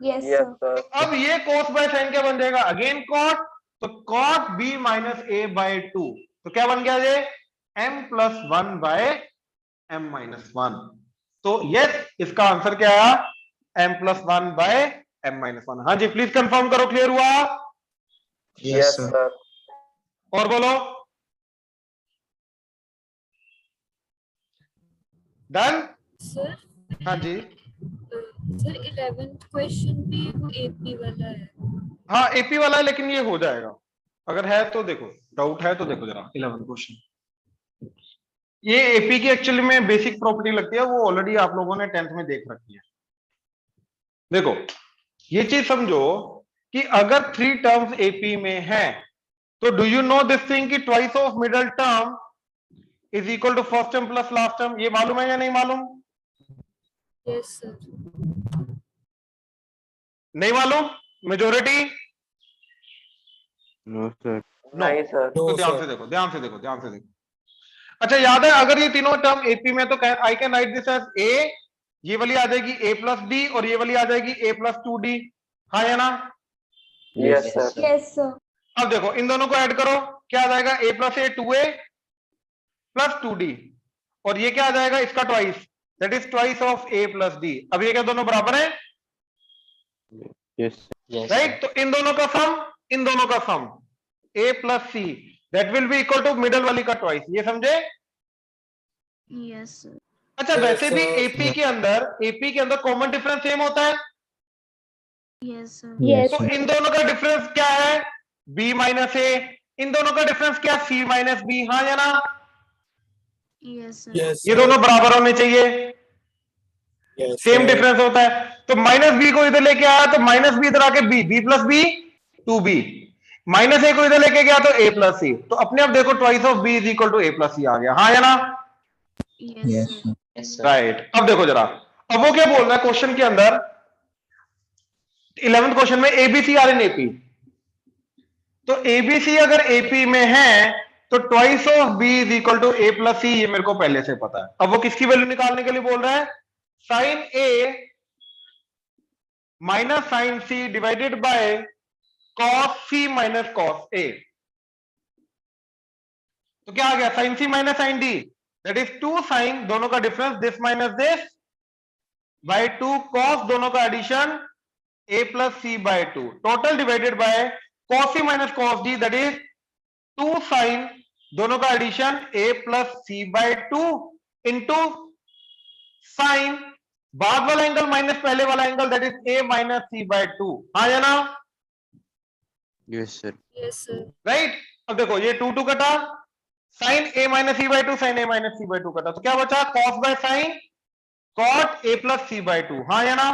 Yes, yes sir. सर। तो अब ये cos बाय साइन क्या बन जाएगा? अगेन cot, तो cot b minus a by 2, तो क्या बन गया ये? m plus 1 by m minus 1। तो यस, इसका आंसर क्या आया? m plus 1 by m minus 1। हाँ जी, प्लीज कंफर्म करो, क्लियर हुआ? Yes sir. और बोलो, डन? सर हाँ जी, सर 11th क्वेश्चन भी वो एपी वाला है। हाँ एपी वाला है, लेकिन ये हो जाएगा, अगर है तो देखो, डाउट है तो देखो जरा 11 क्वेश्चन। ये एपी की एक्चुअली में बेसिक प्रॉपर्टी लगती है, वो ऑलरेडी आप लोगों ने 10th में देख रखी है। देखो ये चीज समझो कि अगर 3 टर्म्स एपी में है, तो do you know this thing कि twice of middle term is equal to first term plus last term. ये मालूम है या नहीं मालूम? Yes sir. नहीं मालूम? मेजोरिटी? No sir. नहीं सर। तो No, ध्यान sir. से देखो, ध्यान से देखो, ध्यान से देखो। अच्छा याद है, अगर ये तीनों टर्म एपी में, तो I can write this as a, ये वाली आ जाएगी a प्लस डी, और ये वाली आ जाएगी a प्लस 2d। हाँ या ना? Yes sir. Yes, sir. अब देखो इन दोनों को ऐड करो, क्या आ जाएगा? a plus A 2a plus 2d, और ये क्या आ जाएगा? इसका twice, that is twice of a plus D. अब ये क्या दोनों बराबर है? यस। राइट, तो इन दोनों का सम, इन दोनों का sum a plus c, that will be equal to middle वाली का ट्वाइस। ये समझे? Yes, sir. अच्छा Yes, वैसे भी sir. एपी के अंदर कॉमन डिफरेंस सेम होता है, Yes, sir. Yes, तो इन दोनों का डिफरेंस क्या है? b माइनस ए। इन दोनों का डिफरेंस क्या? c minus b. हाँ या ना? Yes, sir. Yes, ये sir. दोनों बराबर होने चाहिए। Yes, same sir. डिफरेंस होता है। तो माइनस बी को इधर लेके आया तो माइनस बी इधर आके B plus B 2b, minus A को इधर लेके गया तो a प्लस सी, तो अपने आप देखो twice of b is equal to a plus C आ गया, हाँ या ना? Yes, sir. Yes, sir. Right. अब देखो जरा, अब वो क्या बोल रहा है क्वेश्चन के अंदर, 11th क्वेश्चन में एबीसी आर इन एपी, तो एबीसी अगर एपी में है तो twice of B is equal to A plus C, ये मेरे को पहले से पता है। अब वो किसकी वैल्यू निकालने के लिए बोल रहा है? Sine A minus sine C divided by cos C minus cos A, तो क्या आ गया? Sine C minus sine D, that is 2 sine, दोनों का difference this minus this, by 2 cos, दोनों का addition a plus C by 2, total divided by cos C minus cos D, that is 2 sine, दोनों का addition a plus C by 2 into sine, बाद वाला angle minus पहले वाला angle, that is a minus c by 2, हाँ या ना? Yes, sir. Yes, sir. Right. अब देखो ये 2 कटा, sine a minus c by 2, sine a minus c by 2 कटा, तो क्या बचा? cos by sine cot a plus C by 2, हाँ या ना?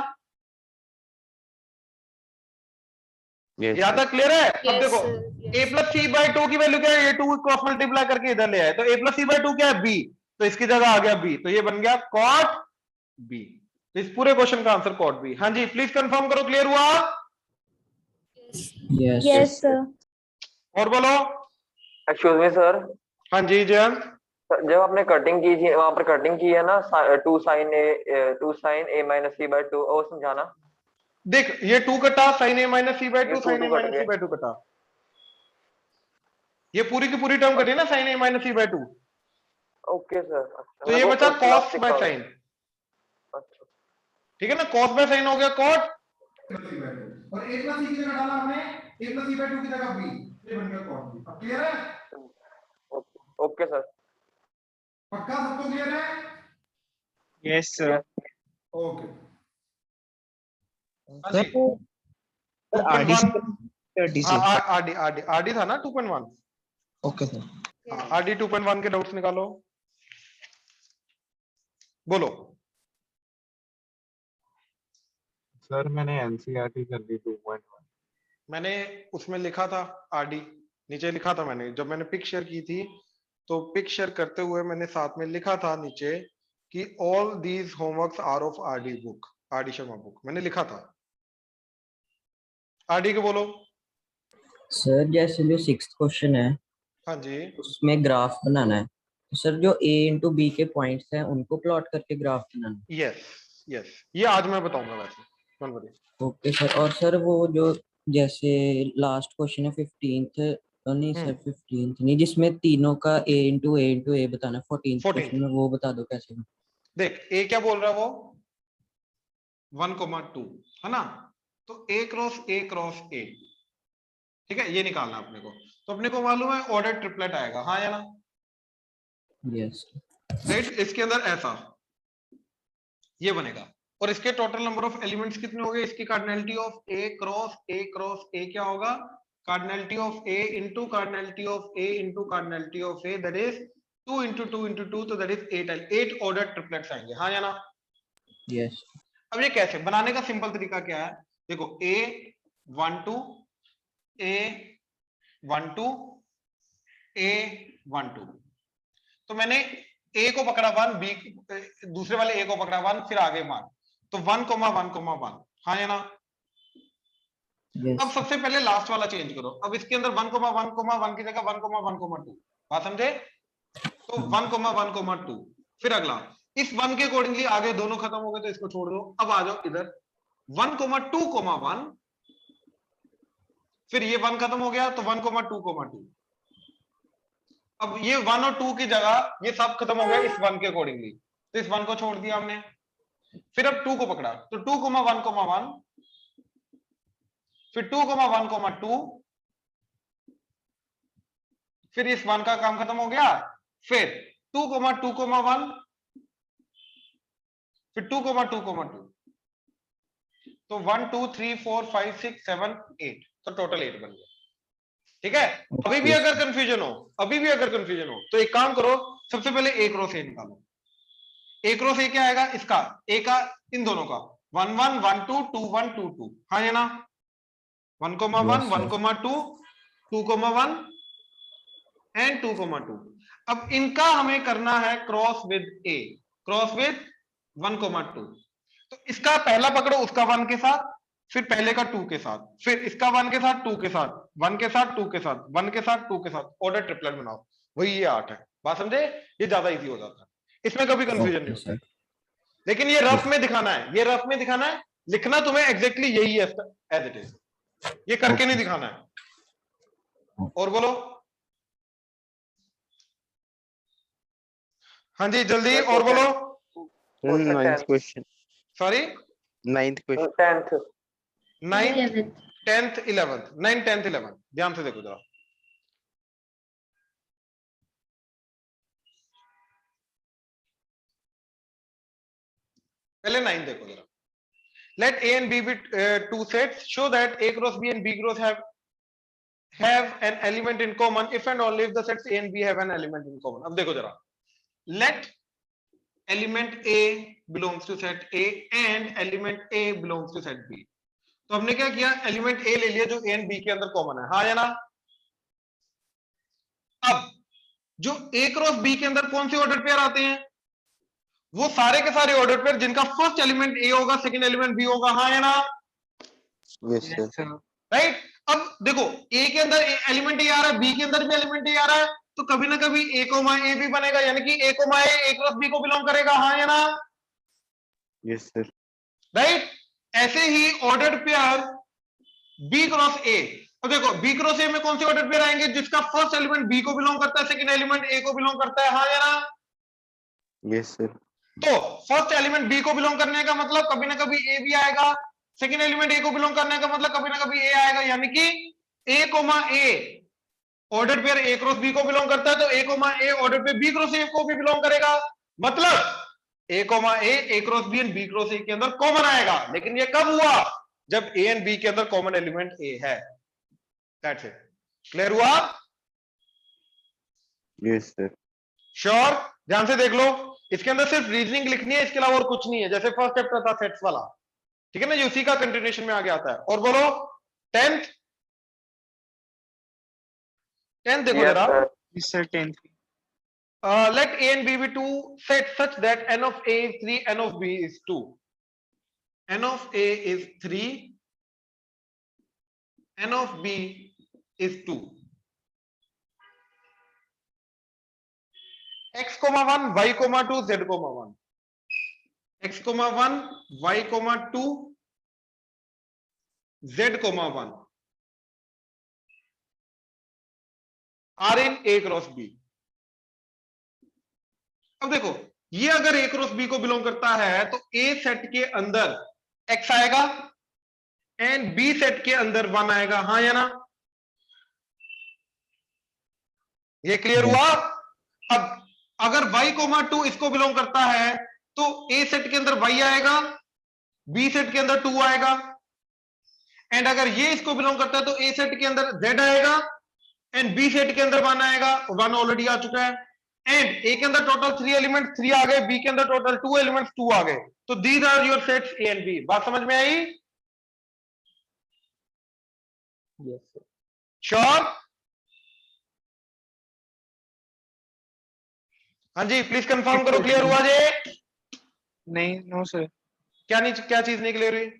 Yes, यहां sir. तक क्लियर है? अब Yes, देखो sir. a Yes. Plus C by 2 की वैल्यू क्या है? ये 2 क्रॉस मल्टीप्लाई करके इधर ले आए, तो a प्लस सी बाय 2 क्या है? b, तो इसकी जगह आ गया b, तो ये बन गया cot b, तो इस पूरे क्वेश्चन का आंसर cot b। हाँ जी, प्लीज कंफर्म करो, क्लियर हुआ? Yes. Yes, sir. और बोलो। एक्सक्यूज मी सर, हाँ जी जयंत। जब आपने कटिंग की थी वहां पर कटिंग की है ना, 2 sine A minus c by 2, और समझाना। देख ये 2 कटा, sine a minus c by 2, ये साइन a 2 कट माइनस सी गए। बाय 2 कटा, ये पूरी की पूरी टर्म कटी ना sine a minus c by 2, okay sir. तो ये बचा cos बाय साइन, अच्छा, ठीक है ना? cos बाय साइन हो गया cot, और a प्लस सी की जगह डाला हमने a प्लस सी बाय 2 की जगह b, ये बन गया cot b। अब क्लियर है? Okay sir. पक्का सबको क्लियर है? Yes, sir. Okay. Sir, RDC or DC? RD था ना 2.1? Okay, sir. आरडी 2.1 के डाउट्स निकालो, बोलो। सर मैंने एनसीईआरटी कर ली 2.1। मैंने उसमें लिखा था आरडी, नीचे लिखा था मैंने, जब मैंने पिक शेयर की थी तो पिक शेयर करते हुए मैंने साथ में लिखा था नीचे कि all these homeworks are of RD book, RD Sharma book, मैंने लिखा था। आरडी के बोलो। सर जैसे जो 6th क्वेश्चन है हाँ जी, उसमें ग्राफ बनाना है, तो सर जो a इंटू बी के पॉइंट्स हैं उनको प्लॉट करके ग्राफ बनाना है। यस ये आज मैं बताऊंगा वैसे, डोंट वरी। Okay sir. और सर वो जो जैसे लास्ट क्वेश्चन है 15th, नहीं सर 15th नहीं, जिसमें तीनों का a इंटू ए बताना है 14th 14th। क्वेश्चन में, वो बता दो कैसे। देख ए क्या बोल रहा है वो 1,2 है ना, तो a क्रॉस a, ठीक है, ये निकालना अपने को, तो अपने को मालूम है ऑर्डर ट्रिपलेट आएगा, हाँ या ना? यस। राइट, इसके अंदर ऐसा ये बनेगा, और इसके टोटल नंबर ऑफ एलिमेंट्स कितने हो गए? इसकी कार्डिनलिटी ऑफ a क्या होगा? Cardinality of a into cardinality of a into cardinality of a, that is 2 into 2 into 2, तो दैट इज 8 ऑर्डर ट्रिपलेट्स आएंगे, हाँ या ना? यस। अब ये कैसे बनाने का सिंपल तरीका क्या है? देखो a12 a12 a12, तो मैंने a को पकड़ा 1, b दूसरे वाले a को पकड़ा 1, फिर आगे मान, तो 1,1,1, हाँ या ना? अब सबसे पहले लास्ट वाला चेंज करो, अब इसके अंदर 1,1,1 की जगह 1,1,2, बात समझे? तो 1,1,2, फिर अगला इस 1 के अकॉर्डिंगली आगे दोनों खत्म हो गए तो इसको छोड़ दो। अब आ जाओ इधर 1,2,1, फिर ये 1 खत्म हो गया तो 1,2,2, अब ये 1 और 2 की जगह ये सब खत्म हो गया इस 1 के अकॉर्डिंगली, तो इस 1 को छोड़ दिया हमने, फिर अब 2 को पकड़ा तो 2,1,1, फिर 2,1,2, फिर इस 1 का काम खत्म हो गया, फिर 2,2,1, फिर 2,2,2, तो 1 2 3 4 5 6 7 8, तो टोटल 8 बन गया, ठीक है? अभी भी अगर कंफ्यूजन हो तो एक काम करो, सबसे पहले a क्रॉस a निकालो, ए क्रॉस ए क्या आएगा इसका, ए का इन दोनों का 1 1 1 2 2 1 2 2, हाँ ये ना 1 1 1 2 2 1 एंड 2 2। अब इनका हमें करना है cross with A, cross with 1 2। तो इसका पहला पकड़ो उसका 1 के साथ, फिर पहले का 2 के साथ, फिर इसका 1 के साथ 2 के साथ, 1 के साथ 2 के साथ, 1 के साथ 2 के साथ, ऑर्डर ट्रिपलेट बनाओ, वही ये 8 है। बात समझे, ये ज्यादा इजी हो जाता है, इसमें कभी कंफ्यूजन नहीं होता। लेकिन ये रफ में दिखाना है, ये रफ में दिखाना है, लिखना तुम्हें एग्जैक्टली यही है एज इट इज, ये करके नहीं दिखाना है। और बोलो, हाँ जी जल्दी और बोलो। Ninth question. Sorry, 9th question. 10th 9th 10th 11th 9 10th 11th, ध्यान से देखो जरा। पहले 9 देखो जरा। Let A and B be two sets. Show that A cross B and B cross have an element in common if and only if the sets A and B have an element in common. अब देखो जरा, let element A belongs to set A and element A belongs to set B. तो हमने क्या किया, element A ले लिया जो A and B के अंदर कॉमन है, हाँ या ना। अब जो A क्रॉस B के अंदर कौन से ऑर्डर पेयर आते हैं, वो सारे के सारे ऑर्डर पेयर जिनका फर्स्ट एलिमेंट A होगा, सेकंड एलिमेंट B होगा, हाँ या ना। Yes, sir. राइट। अब देखो A के अंदर एलिमेंट A आ रहा है, B के अंदर भी एलिमेंट A आ रहा है, तो कभी ना कभी A कोमा A भी बनेगा, यानी कि A comma A cross B को बिलोंग करेगा, हाँ या ना। Yes, sir. राइट। ऐसे ही order pair B cross A, तो देखो B क्रॉस A में कौन से ऑर्डर पेयर आएंगे, जिसका फर्स्ट एलिमेंट B को बिलोंग करता है, सेकंड एलिमेंट A को बिलोंग करता है, हाँ या ना। Yes, sir. तो फर्स्ट एलिमेंट B को बिलोंग करने का मतलब कभी ना कभी A भी आएगा, सेकंड एलिमेंट A को बिलोंग करने का मतलब कभी ना कभी A आएगा, यानी कि A comma A order pair A cross B को बिलोंग करता है, तो A comma A order pair B cross A को भी बिलोंग करेगा, मतलब A comma A cross B and B cross A के अंदर कॉमन आएगा। लेकिन ये कब हुआ, जब A एंड B के अंदर कॉमन एलिमेंट A है। That's it. क्लियर हुआ? Yes, sir. श्योर? ध्यान से देख लो, इसके अंदर सिर्फ रीजनिंग लिखनी है, इसके अलावा और कुछ नहीं है, जैसे फर्स्ट चैप्टर था सेट्स वाला, ठीक है ना, ये उसी का कंटिन्यूएशन में आगे आता है। और बोलो 10th देखो Yes, जरा। sir. Yes, sir. 10th. Let A and B be two sets such that n of A is 3, n of B is 2. n of A is 3, n of B is 2. x, 1, y, 2, z, 1. x, 1, y, 2, z, 1 are in A cross B. अब देखो, ये अगर A cross B को belong करता है, तो A set के अंदर X आएगा एंड B सेट के अंदर 1 आएगा, हाँ या ना। ये क्लियर हुआ? अब अगर y, 2 इसको बिलोंग करता है, तो A सेट के अंदर y आएगा, B सेट के अंदर 2 आएगा, एंड अगर ये इसको बिलोंग करता है, तो A सेट के अंदर z आएगा एंड B सेट के अंदर 1 आएगा, 1 ऑलरेडी आ चुका है, एंड A के अंदर टोटल 3 एलिमेंट 3 आ गए, B के अंदर टोटल 2 एलिमेंट्स 2 आ गए, तो these are your sets A and B। बात समझ में आई? श्योर? हाँ जी, प्लीज कंफर्म करो, क्लियर हुआ जी? नहीं, no, sir. क्या चीज नहीं क्लियर हुई?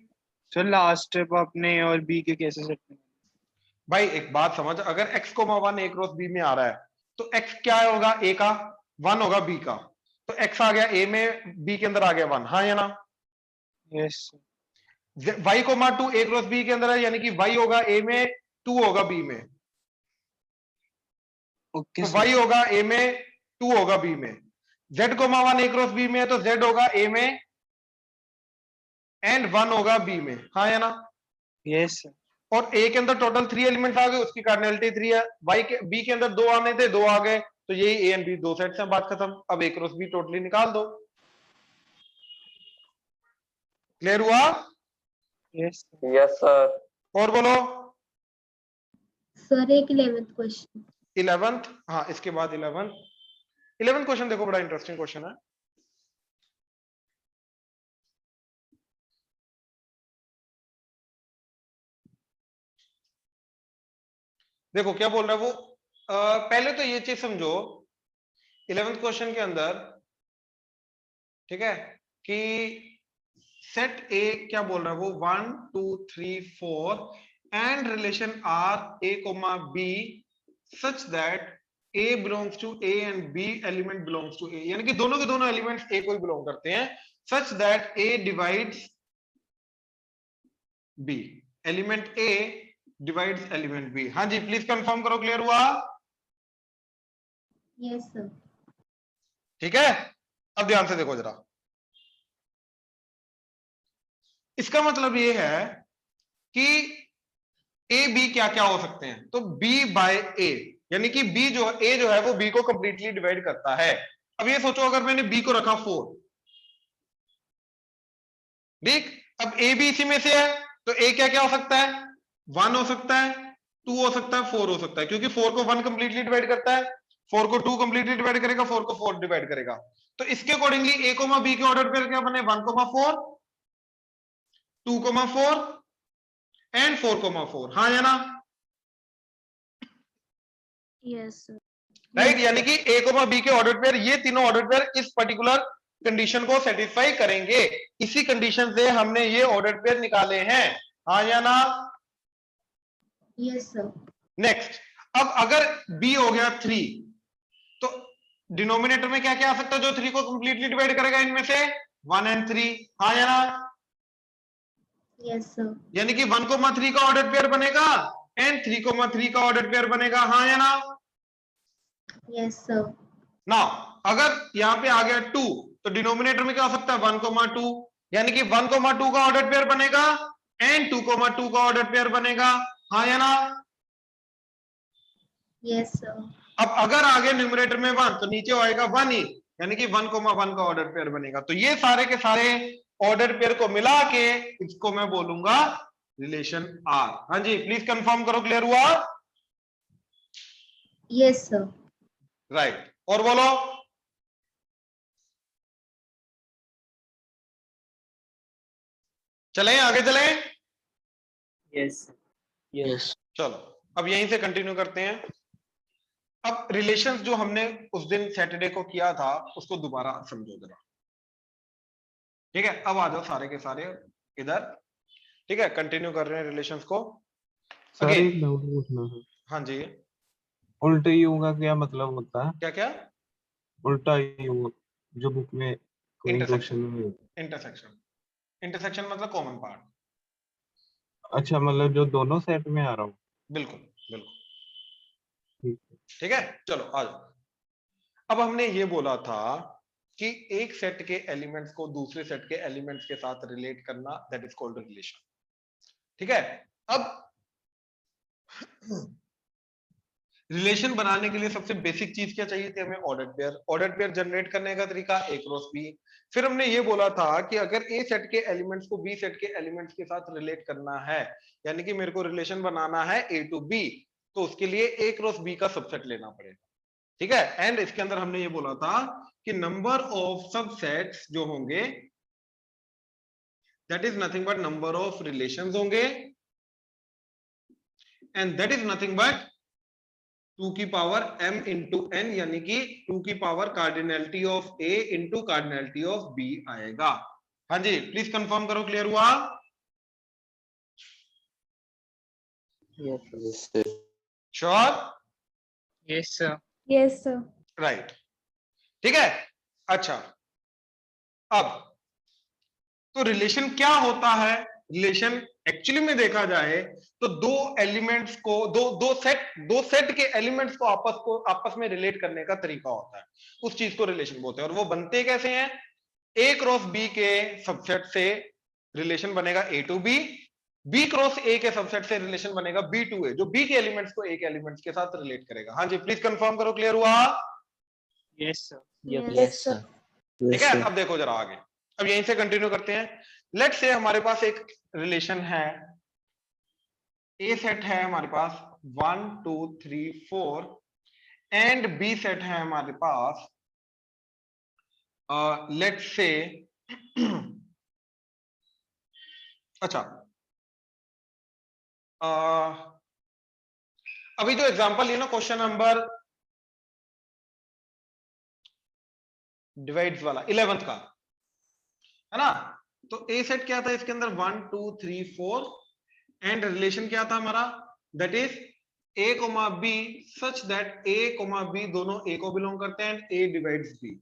Sir, last step आपने और B के कैसे सेट में? भाई एक बात समझ, अगर x, 1 A क्रॉस B में आ रहा है, तो x क्या होगा, A का 1 होगा B का, तो x आ गया A में, B के अंदर आ गया 1, हाँ या ना। Yes, sir. y, 2 A cross B के अंदर है, यानी कि y होगा A में, 2 होगा B में, Okay, तो sir. y होगा A में, 2 होगा B में। z, 1 A क्रॉस B में है, तो z होगा A में एंड 1 होगा B में, हाँ या ना। Yes, sir. और A के अंदर टोटल 3 एलिमेंट्स आ गए, उसकी कार्डिनलिटी 3 है, B के अंदर 2 आने थे, 2 आ गए, तो यही A एंड B 2 सेट्स हैं, बात खत्म। अब A क्रॉस B टोटली निकाल दो। क्लियर हुआ? Yes, sir. Yes, sir. और बोलो सर एक 11th क्वेश्चन। 11th, हाँ इसके बाद 11th क्वेश्चन देखो, बड़ा इंटरेस्टिंग क्वेश्चन है। देखो क्या बोल रहा है वो, पहले तो ये चीज समझो 11th क्वेश्चन के अंदर, ठीक है, कि सेट ए क्या बोल रहा है वो 1 2 3 4 and relation R A comma B such that A belongs to A and B element belongs to A, यानी कि दोनों के दोनों एलिमेंट्स ए को ही बिलोंग करते हैं, such that a divides b, element a divides element b. हाँ जी प्लीज कंफर्म करो, क्लियर हुआ? Yes, sir. ठीक है, अब ध्यान से देखो जरा, इसका मतलब ये है कि ए बी क्या क्या हो सकते हैं, तो बी बाय ए, यानी कि बी जो ए जो है वो बी को कंप्लीटली डिवाइड करता है। अब ये सोचो अगर मैंने बी को रखा 4, ठीक, अब ए बी इसी में से है, तो ए क्या क्या हो सकता है, 1 हो सकता है, 2 हो सकता है, 4 हो सकता है, क्योंकि 4 को 1 कंप्लीटली डिवाइड करता है, 4 को 2 कंप्लीटली डिवाइड करेगा, 4 को 4 डिवाइड करेगा। तो इसके अकॉर्डिंगली ए कोमा बी के ऑर्डर पे क्या बने, 1,4 2,4 एंड 4,4, हाँ या ना? Yes, sir. राइट, यानी कि ए कोमा बी के ऑर्डर पेयर, ये तीनों ऑर्डर पेयर इस पर्टिकुलर कंडीशन को सेटिस्फाई करेंगे। इसी कंडीशन से हमने ये ऑर्डर पेयर निकाले हैं, हाँ या ना? Yes, sir. नेक्स्ट, अब अगर बी हो गया 3, तो डिनोमिनेटर में क्या क्या आ सकता है जो 3 को कंप्लीटली डिवाइड करेगा, इनमें से 1 एंड 3, हाँ या ना? Yes, sir. यानी कि 1,3 का ऑर्डर पेयर बनेगा एंड 3,3 का ऑर्डर पेयर बनेगा, हाँ या ना? Yes, sir. नाउ अगर यहां पे आ गया 2, तो डिनोमिनेटर में क्या हो सकता है, 1,2, यानी कि 1,2 का ऑर्डर पेयर बनेगा एंड 2,2 का ऑर्डर पेयर बनेगा, हाँ या ना? Yes, sir. अब अगर आ गया न्यूमरेटर में 1, तो नीचे आएगा 1 ही, यानी कि 1,1 का ऑर्डर पेयर बनेगा। तो ये सारे के सारे ऑर्डर पेयर को मिला के इसको मैं बोलूंगा रिलेशन आर। हाँ जी प्लीज कंफर्म करो, क्लियर हुआ? Yes, sir. राइट, और बोलो। चलें आगे चलें? यस यस चलो अब यहीं से कंटिन्यू करते हैं। अब रिलेशंस जो हमने उस दिन सैटरडे को किया था उसको दोबारा समझो जरा, ठीक है? अब आ जाओ सारे के सारे इधर, ठीक है? कंटिन्यू कर रहे हैं रिलेशंस को। Sir Again. एक डाउट पूछना है, हाँ जी, उल्टे यू का क्या मतलब होता है? क्या क्या? उल्टा यू जो बुक में कोई क्वेश्चन में, इंटरसेक्शन, इंटरसेक्शन मतलब कॉमन पार्ट। अच्छा मतलब जो दोनों सेट में आ रहा हूँ, बिल्कुल बिल्कुल, ठीक है। ठीक है, चलो आ जाओ। अब हमने ये बोला था कि एक सेट के एलिमेंट्स को दूसरे सेट के एलिमेंट्स के साथ रिलेट करना, दैट इज कॉल्ड रिलेशन, ठीक है? अब रिलेशन बनाने के लिए सबसे बेसिक चीज क्या चाहिए थी हमें? Order pair. Order pair generate करने का तरीका ए क्रॉस बी। फिर हमने ये बोला था कि अगर ए सेट के एलिमेंट्स को बी सेट के एलिमेंट्स के साथ रिलेट करना है, यानी कि मेरे को रिलेशन बनाना है ए टू बी, तो उसके लिए ए क्रॉस बी का सबसेट लेना पड़ेगा, ठीक है? एंड इसके अंदर हमने ये बोला था कि नंबर ऑफ सबसेट्स जो होंगे that is nothing but number of relations होंगे, and that is nothing but 2 की पावर m इंटू n, यानी कि 2 की power cardinality of a into cardinality of b आएगा। हाँ जी प्लीज कंफर्म करो, क्लियर हुआ? Yes, sir. Sure? Yes, sir. Yes, sir. Right, ठीक है। अच्छा अब तो रिलेशन क्या होता है? रिलेशन एक्चुअली में देखा जाए तो दो एलिमेंट्स को दो सेट के एलिमेंट्स को आपस में रिलेट करने का तरीका होता है, उस चीज को रिलेशन बोलते हैं। और वो बनते कैसे हैं? ए क्रॉस बी के सबसेट से रिलेशन बनेगा A to B, B cross A के सबसेट से रिलेशन बनेगा बी टू ए, जो बी के एलिमेंट्स को ए के एलिमेंट्स के साथ रिलेट करेगा। हाँ जी प्लीज कंफर्म करो, क्लियर हुआ? Yes, sir. Yes, sir. ठीक है, अब देखो जरा आगे, अब यहीं से कंटिन्यू करते हैं। लेट्स से हमारे पास एक रिलेशन है, ए सेट है हमारे पास 1 2 3 4 एंड बी सेट है हमारे पास लेट्स से अच्छा अभी जो एग्जांपल है ना क्वेश्चन नंबर डिवाइड्स वाला 11th का है ना, तो ए सेट क्या था इसके अंदर 1 2 3 4 एंड रिलेशन क्या था हमारा, that is a comma b such that a comma b दोनों a को बिलोंग करते हैं and a divides b।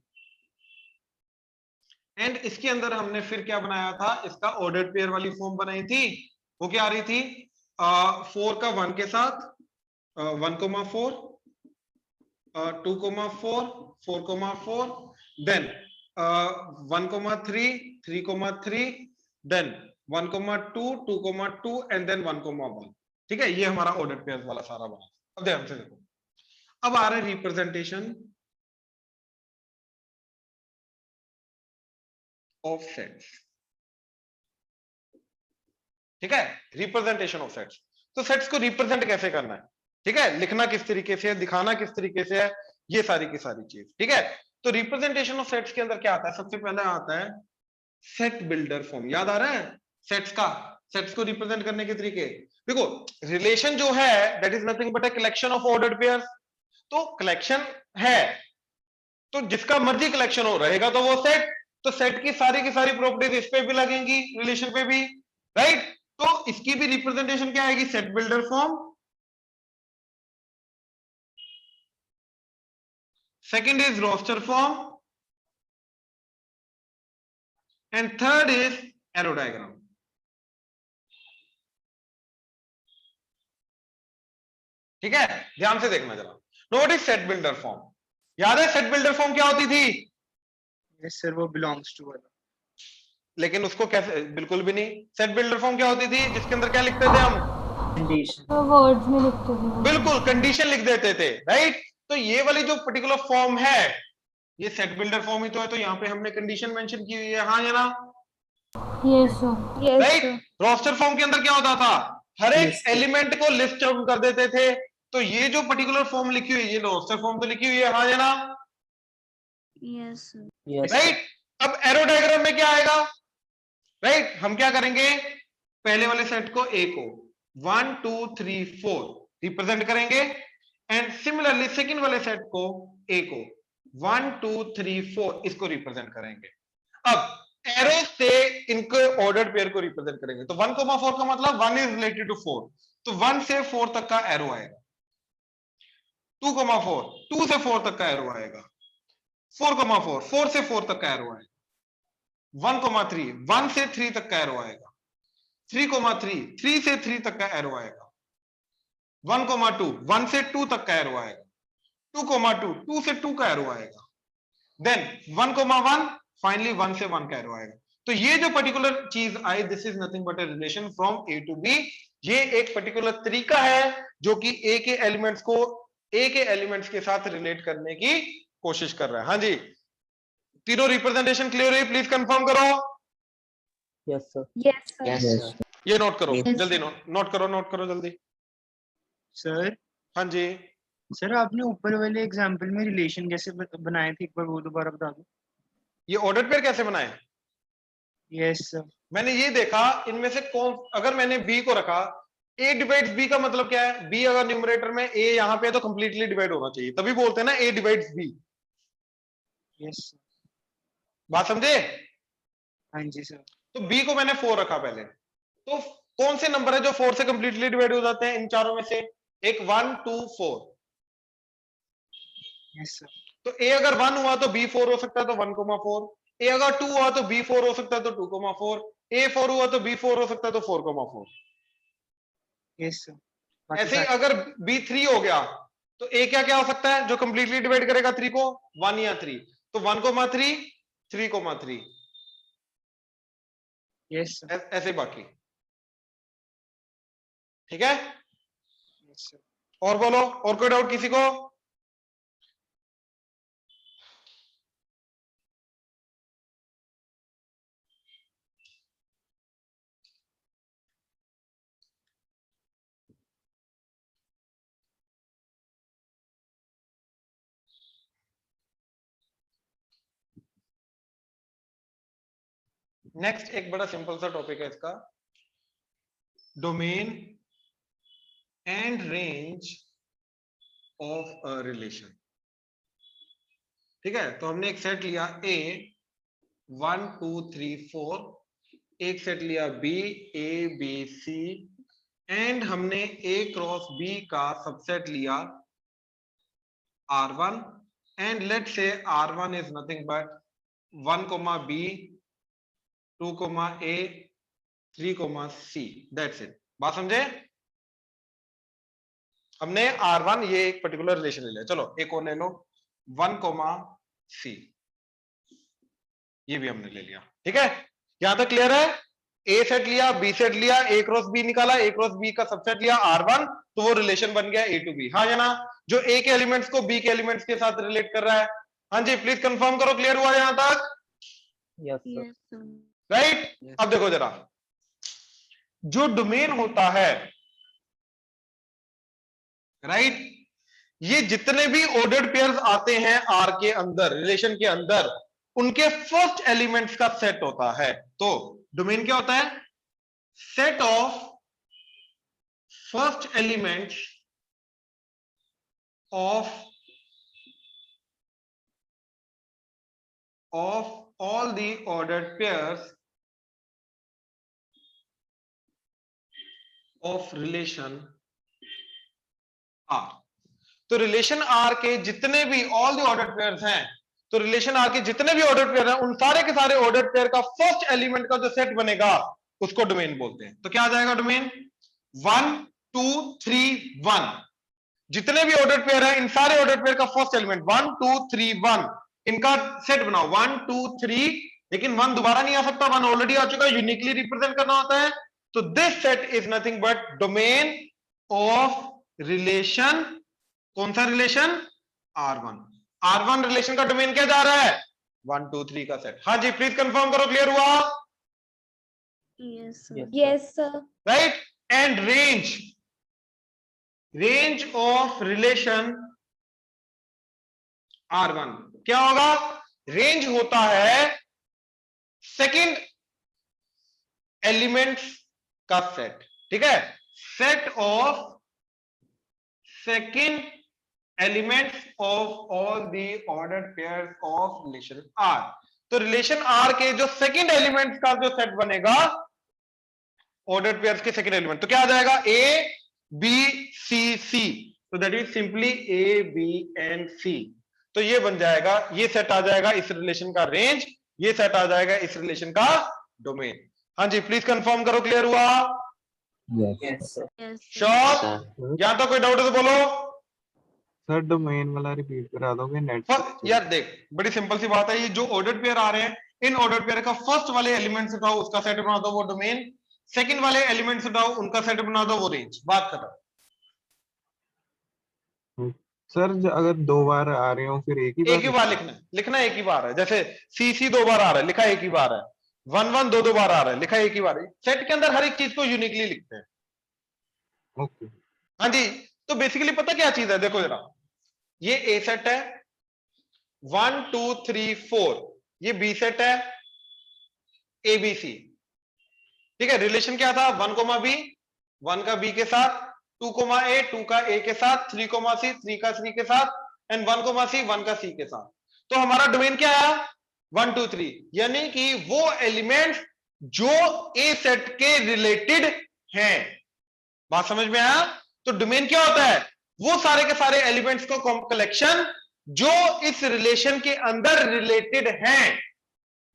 And इसके अंदर हमने फिर क्या बनाया था, इसका ऑर्डर्ड पेयर वाली फॉर्म बनाई थी। वो क्या आ रही थी, 4 का 1 के साथ 1,4 2,4 4,4 देन 1,3 3,3 देन 1,2 2,2 एंड देन 1,1। ठीक है, ये हमारा ऑर्डर्ड पेयर वाला सारा बना। अब ध्यान से देखो, अब आ रहा है रिप्रेजेंटेशन ऑफ सेट्स। ठीक है, रिप्रेजेंटेशन ऑफ सेट्स। तो सेट्स को रिप्रेजेंट कैसे करना है, ठीक है, लिखना किस तरीके से है, दिखाना किस तरीके से है, ये सारी की सारी चीज। ठीक है, तो रिप्रेजेंटेशन ऑफ सेट्स के अंदर क्या आता है, सबसे पहले आता है सेट बिल्डर फॉर्म। याद आ रहा है सेट्स का, सेट्स को रिप्रेजेंट करने के तरीके। देखो रिलेशन जो है that is nothing but a collection of ordered pairs. तो कलेक्शन है तो जिसका मर्जी कलेक्शन हो रहेगा तो वो सेट, तो सेट की सारी प्रॉपर्टीज इस पे भी लगेंगी, रिलेशन पे भी, राइट। तो इसकी भी रिप्रेजेंटेशन क्या आएगी, set builder form. Second is roster form and third is arrow diagram. ठीक है, ध्यान से देखना जरा। What is set builder form, याद है सेट बिल्डर फॉर्म क्या होती थी, यस सर, वो बिलोंग्स टू वाला। लेकिन उसको कैसे, बिल्कुल भी नहीं। सेट बिल्डर फॉर्म क्या होती थी, जिसके अंदर क्या लिखते थे हम, वर्ड्स में लिखते थे। बिल्कुल कंडीशन लिख देते थे, राइट। तो ये वाली जो पर्टिकुलर फॉर्म है ये सेट बिल्डर फॉर्म ही तो है, तो यहाँ पे हमने कंडीशन मेंशन की हुई है, हाँ या ना, yes sir, right. Roster form के अंदर क्या होता था, हर एक एलिमेंट को लिस्ट आउट कर देते थे। तो ये जो पर्टिकुलर फॉर्म लिखी हुई है ये रोस्टर फॉर्म तो लिखी हुई है, हाँ या ना, यस सर, राइट। अब एरो डायग्राम में क्या आएगा, राइट, हम क्या करेंगे, पहले वाले सेट को ए को 1 2 3 4 रिप्रेजेंट करेंगे एंड सिमिलरली सेकंड वाले सेट को ए को 1 2 3 4 इसको रिप्रेजेंट करेंगे। अब एरो से इनके ऑर्डर्ड पेयर को रिप्रेजेंट करेंगे। तो 1,4 का मतलब 1 इज रिलेटेड टू 4, तो 1 से 4 तक का एरो आएगा। 2,4 2 से 4 तक का एरो आएगा। 4,4 4 से 4 तक का एरो आएगा। 1,3 1 से 3 तक का एरो आएगा। 3,3 3 से 3 तक का एरो आएगा। 1,2 1 से 2 तक का एरो आएगा। 2,2 2 से 2 का एरो आएगा। देन 1,1 फाइनली 1 से 1 का एरो आएगा। तो ये जो पर्टिकुलर चीज आई, this is nothing but a relation from A to B. ये एक पर्टिकुलर तरीका है जो कि ए के एलिमेंट्स को ए के एलिमेंट्स के साथ रिलेट करने की कोशिश कर रहा है। हाँ जी, तीनों रिप्रेजेंटेशन क्लियर है, प्लीज कंफर्म करो। यस सर, यस सर, ये नोट करो Yes, जल्दी, sir. नोट करो जल्दी। सर हाँ जी, सर आपने ऊपर वाले एग्जांपल में रिलेशन कैसे बनाए थे, एक बार वो दोबारा बता दो। ये ऑर्डर पेयर कैसे बनाए, यस सर। मैंने ये देखा इनमें से कौन, अगर मैंने बी को रखा, ए डिवाइड्स बी का मतलब क्या है, बी अगर न्यूमरेटर में ए यहाँ पे है तो कंप्लीटली डिवाइड होना चाहिए, तभी बोलते हैं ना a divides b. Yes sir. बात समझे। हाँ जी सर। तो बी को मैंने 4 रखा पहले, तो कौन से नंबर है जो 4 से कंप्लीटली डिवाइड हो जाते हैं इन चारों में से, एक 1 2 4। Yes sir. तो ए अगर 1 हुआ तो बी 4 हो सकता है तो 1,4, ए अगर 2 हुआ तो बी 4 हो सकता है तो 2,4, ए 4 हुआ तो बी 4 हो सकता है तो 4,4। Yes sir. ऐसे ही अगर बी 3 हो गया तो ए क्या क्या हो सकता है जो कंप्लीटली डिवाइड करेगा 3 को, 1 या 3, तो 1,3 3,3। Yes sir. ऐसे बाकी, ठीक है। Yes sir. और बोलो, और कोई डाउट किसी को। नेक्स्ट एक बड़ा सिंपल सा टॉपिक है इसका, domain and range of a relation. ठीक है, तो हमने एक सेट लिया A 1 2 3 4, एक सेट लिया B A B C, and हमने A क्रॉस B का सबसेट लिया R1, एंड लेट से R1 is nothing but 1 B 2 A 3 C, that's it. बात समझे? हमने R1 ये एक पर्टिकुलर रिलेशन ले लिया। चलो एक और ले लो 1 C, ये भी हमने ले लिया। ठीक है, यहां तक क्लियर है? ए सेट लिया, बी सेट लिया, ए क्रॉस बी निकाला, ए क्रॉस बी का सबसेट लिया R1, तो वो रिलेशन बन गया A to B। हाँ या ना? जो ए के एलिमेंट्स को बी के एलिमेंट्स के साथ रिलेट कर रहा है। हाँ जी, प्लीज कंफर्म करो, क्लियर हुआ यहां तक? Yes sir. Yes, sir. Right? अब देखो जरा, जो डोमेन होता है, राइट, ये जितने भी ऑर्डर्ड पेयर्स आते हैं आर के अंदर, रिलेशन के अंदर, उनके फर्स्ट एलिमेंट्स का सेट होता है। तो डोमेन क्या होता है? Set of first elements of all the ordered pairs of relation R. तो रिलेशन आर के जितने भी ऑल द ऑर्डर्ड पेयर्स हैं, तो रिलेशन आर के जितने भी ऑर्डर्ड पेयर हैं, उन सारे के सारे ऑर्डर्ड पेयर का फर्स्ट एलिमेंट का जो सेट बनेगा उसको डोमेन बोलते हैं। तो क्या आ जाएगा डोमेन? 1 2 3 1, जितने भी ऑर्डर्ड पेयर हैं, इन सारे ऑर्डर्ड पेयर का फर्स्ट एलिमेंट 1 2 3 1, इनका सेट बनाओ 1 2 3, लेकिन 1 दोबारा नहीं आ सकता, 1 ऑलरेडी आ चुका है, यूनिकली रिप्रेजेंट करना होता है। तो this set is nothing but domain of relation. कौन सा रिलेशन? R1। R1 रिलेशन का डोमेन क्या जा रहा है? 1 2 3 का सेट। हाँ जी, प्लीज कंफर्म करो, क्लियर हुआ? Yes, sir. Yes, sir. Right? And range of relation R1 क्या होगा? रेंज होता है सेकंड एलिमेंट्स का सेट। ठीक है, set of second elements of all the ordered pairs of relation R। तो रिलेशन R के जो सेकंड एलिमेंट्स का जो सेट बनेगा, ऑर्डर्ड पेयर्स के सेकंड एलिमेंट, तो क्या आ जाएगा? A B C C, तो that is simply A B and C। तो ये बन जाएगा, ये सेट आ जाएगा इस रिलेशन का रेंज, ये सेट आ जाएगा इस रिलेशन का डोमेन। हाँ जी, प्लीज कंफर्म करो, क्लियर हुआ? Yes sir. Yes, sir. Sure? यहां तो कोई डाउट है तो बोलो। सर डोमेन वाला रिपीट करा दोगे नेट? यार देख, बड़ी सिंपल सी बात है, ये जो ऑर्डर्ड पेयर आ रहे हैं, इन ऑर्डर्ड पेयर का फर्स्ट वाले एलिमेंट्स उठाओ, उसका सेट बना दो, वो डोमेन। सेकंड वाले एलिमेंट्स उठाओ, उनका सेट बना दो, वो रेंज। बात खत्म। सर अगर 2 बार आ रहे हो फिर एक ही बार लिखना एक ही बार है। जैसे CC 2 बार आ रहा है, लिखा एक ही बार है। 1 1 2 बार आ रहा है, लिखा एक ही बार है। सेट के अंदर हर एक चीज को यूनिकली लिखते हैं। ओके। हाँ जी, तो बेसिकली पता क्या चीज है? देखो जरा, ये A सेट है 1 2 3 4, ये B सेट है ABC। ठीक है, रिलेशन क्या था? 1 B, 1 का B के साथ, 2 A, 2 का A के साथ, 3 C, 3 का C के साथ, एंड 1 C, 1 का C के साथ। तो हमारा डोमेन क्या आया? 1 2 3, यानी कि वो एलिमेंट्स जो A सेट के रिलेटेड हैं। बात समझ में आया? तो डोमेन क्या होता है? वो सारे के सारे एलिमेंट्स का कलेक्शन जो इस रिलेशन के अंदर रिलेटेड हैं।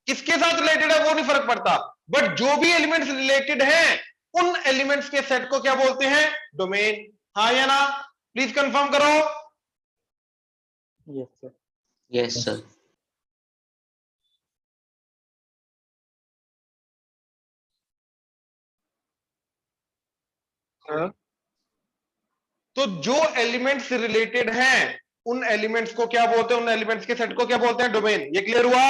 किसके साथ रिलेटेड है वो नहीं फर्क पड़ता, बट जो भी एलिमेंट्स रिलेटेड हैं, उन एलिमेंट्स के सेट को क्या बोलते हैं? डोमेन। हाँ या ना? प्लीज कंफर्म करो। Yes sir. Yes sir. तो जो एलिमेंट्स रिलेटेड हैं, उन एलिमेंट्स को क्या बोलते हैं? उन एलिमेंट्स के सेट को क्या बोलते हैं? डोमेन। ये क्लियर हुआ?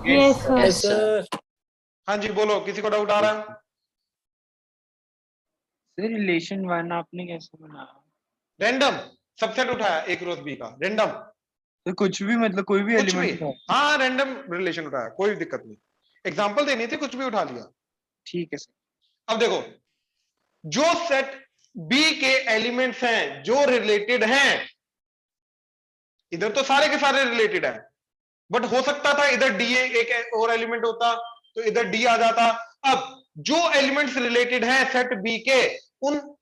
Yes, sir. Yes, sir. हाँ जी, बोलो, किसी को डाउट आ रहा है? सर रिलेशन 1 आपने कैसे बनाया? रैंडम सबसेट उठाया A क्रॉस B का, रैंडम। तो कुछ भी मतलब कोई भी कुछ भी, एलिमेंट? हाँ रैंडम रिलेशन उठाया, कोई दिक्कत नहीं। एग्जांपल देनी थी, कुछ भी उठा लिया। ठीक है सर। अब देखो, जो सेट बी के एलिमेंट्स हैं जो रिलेटेड हैं, इधर तो सारे के सारे रिलेटेड है, बट हो सकता था इधर डी एक और एलिमेंट होता तो इधर डी आ जाता। अब जो एलिमेंट्स रिलेटेड हैं सेट बी के, उन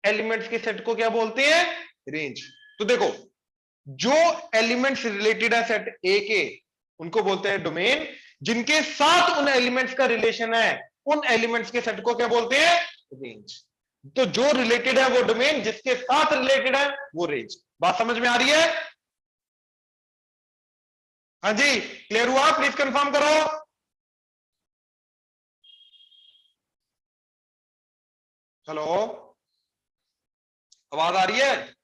एलिमेंट्स के सेट को क्या बोलते हैं? रेंज। तो देखो, जो एलिमेंट्स रिलेटेड है सेट ए के, उनको बोलते हैं डोमेन। जिनके साथ उन एलिमेंट्स का रिलेशन है, उन एलिमेंट्स के सेट को क्या बोलते हैं? रेंज। तो जो रिलेटेड है वो डोमेन, जिसके साथ रिलेटेड है वो रेंज। बात समझ में आ रही है? हाँ जी, क्लियर हुआ? प्लीज कंफर्म करो। हेलो, आवाज आ रही है?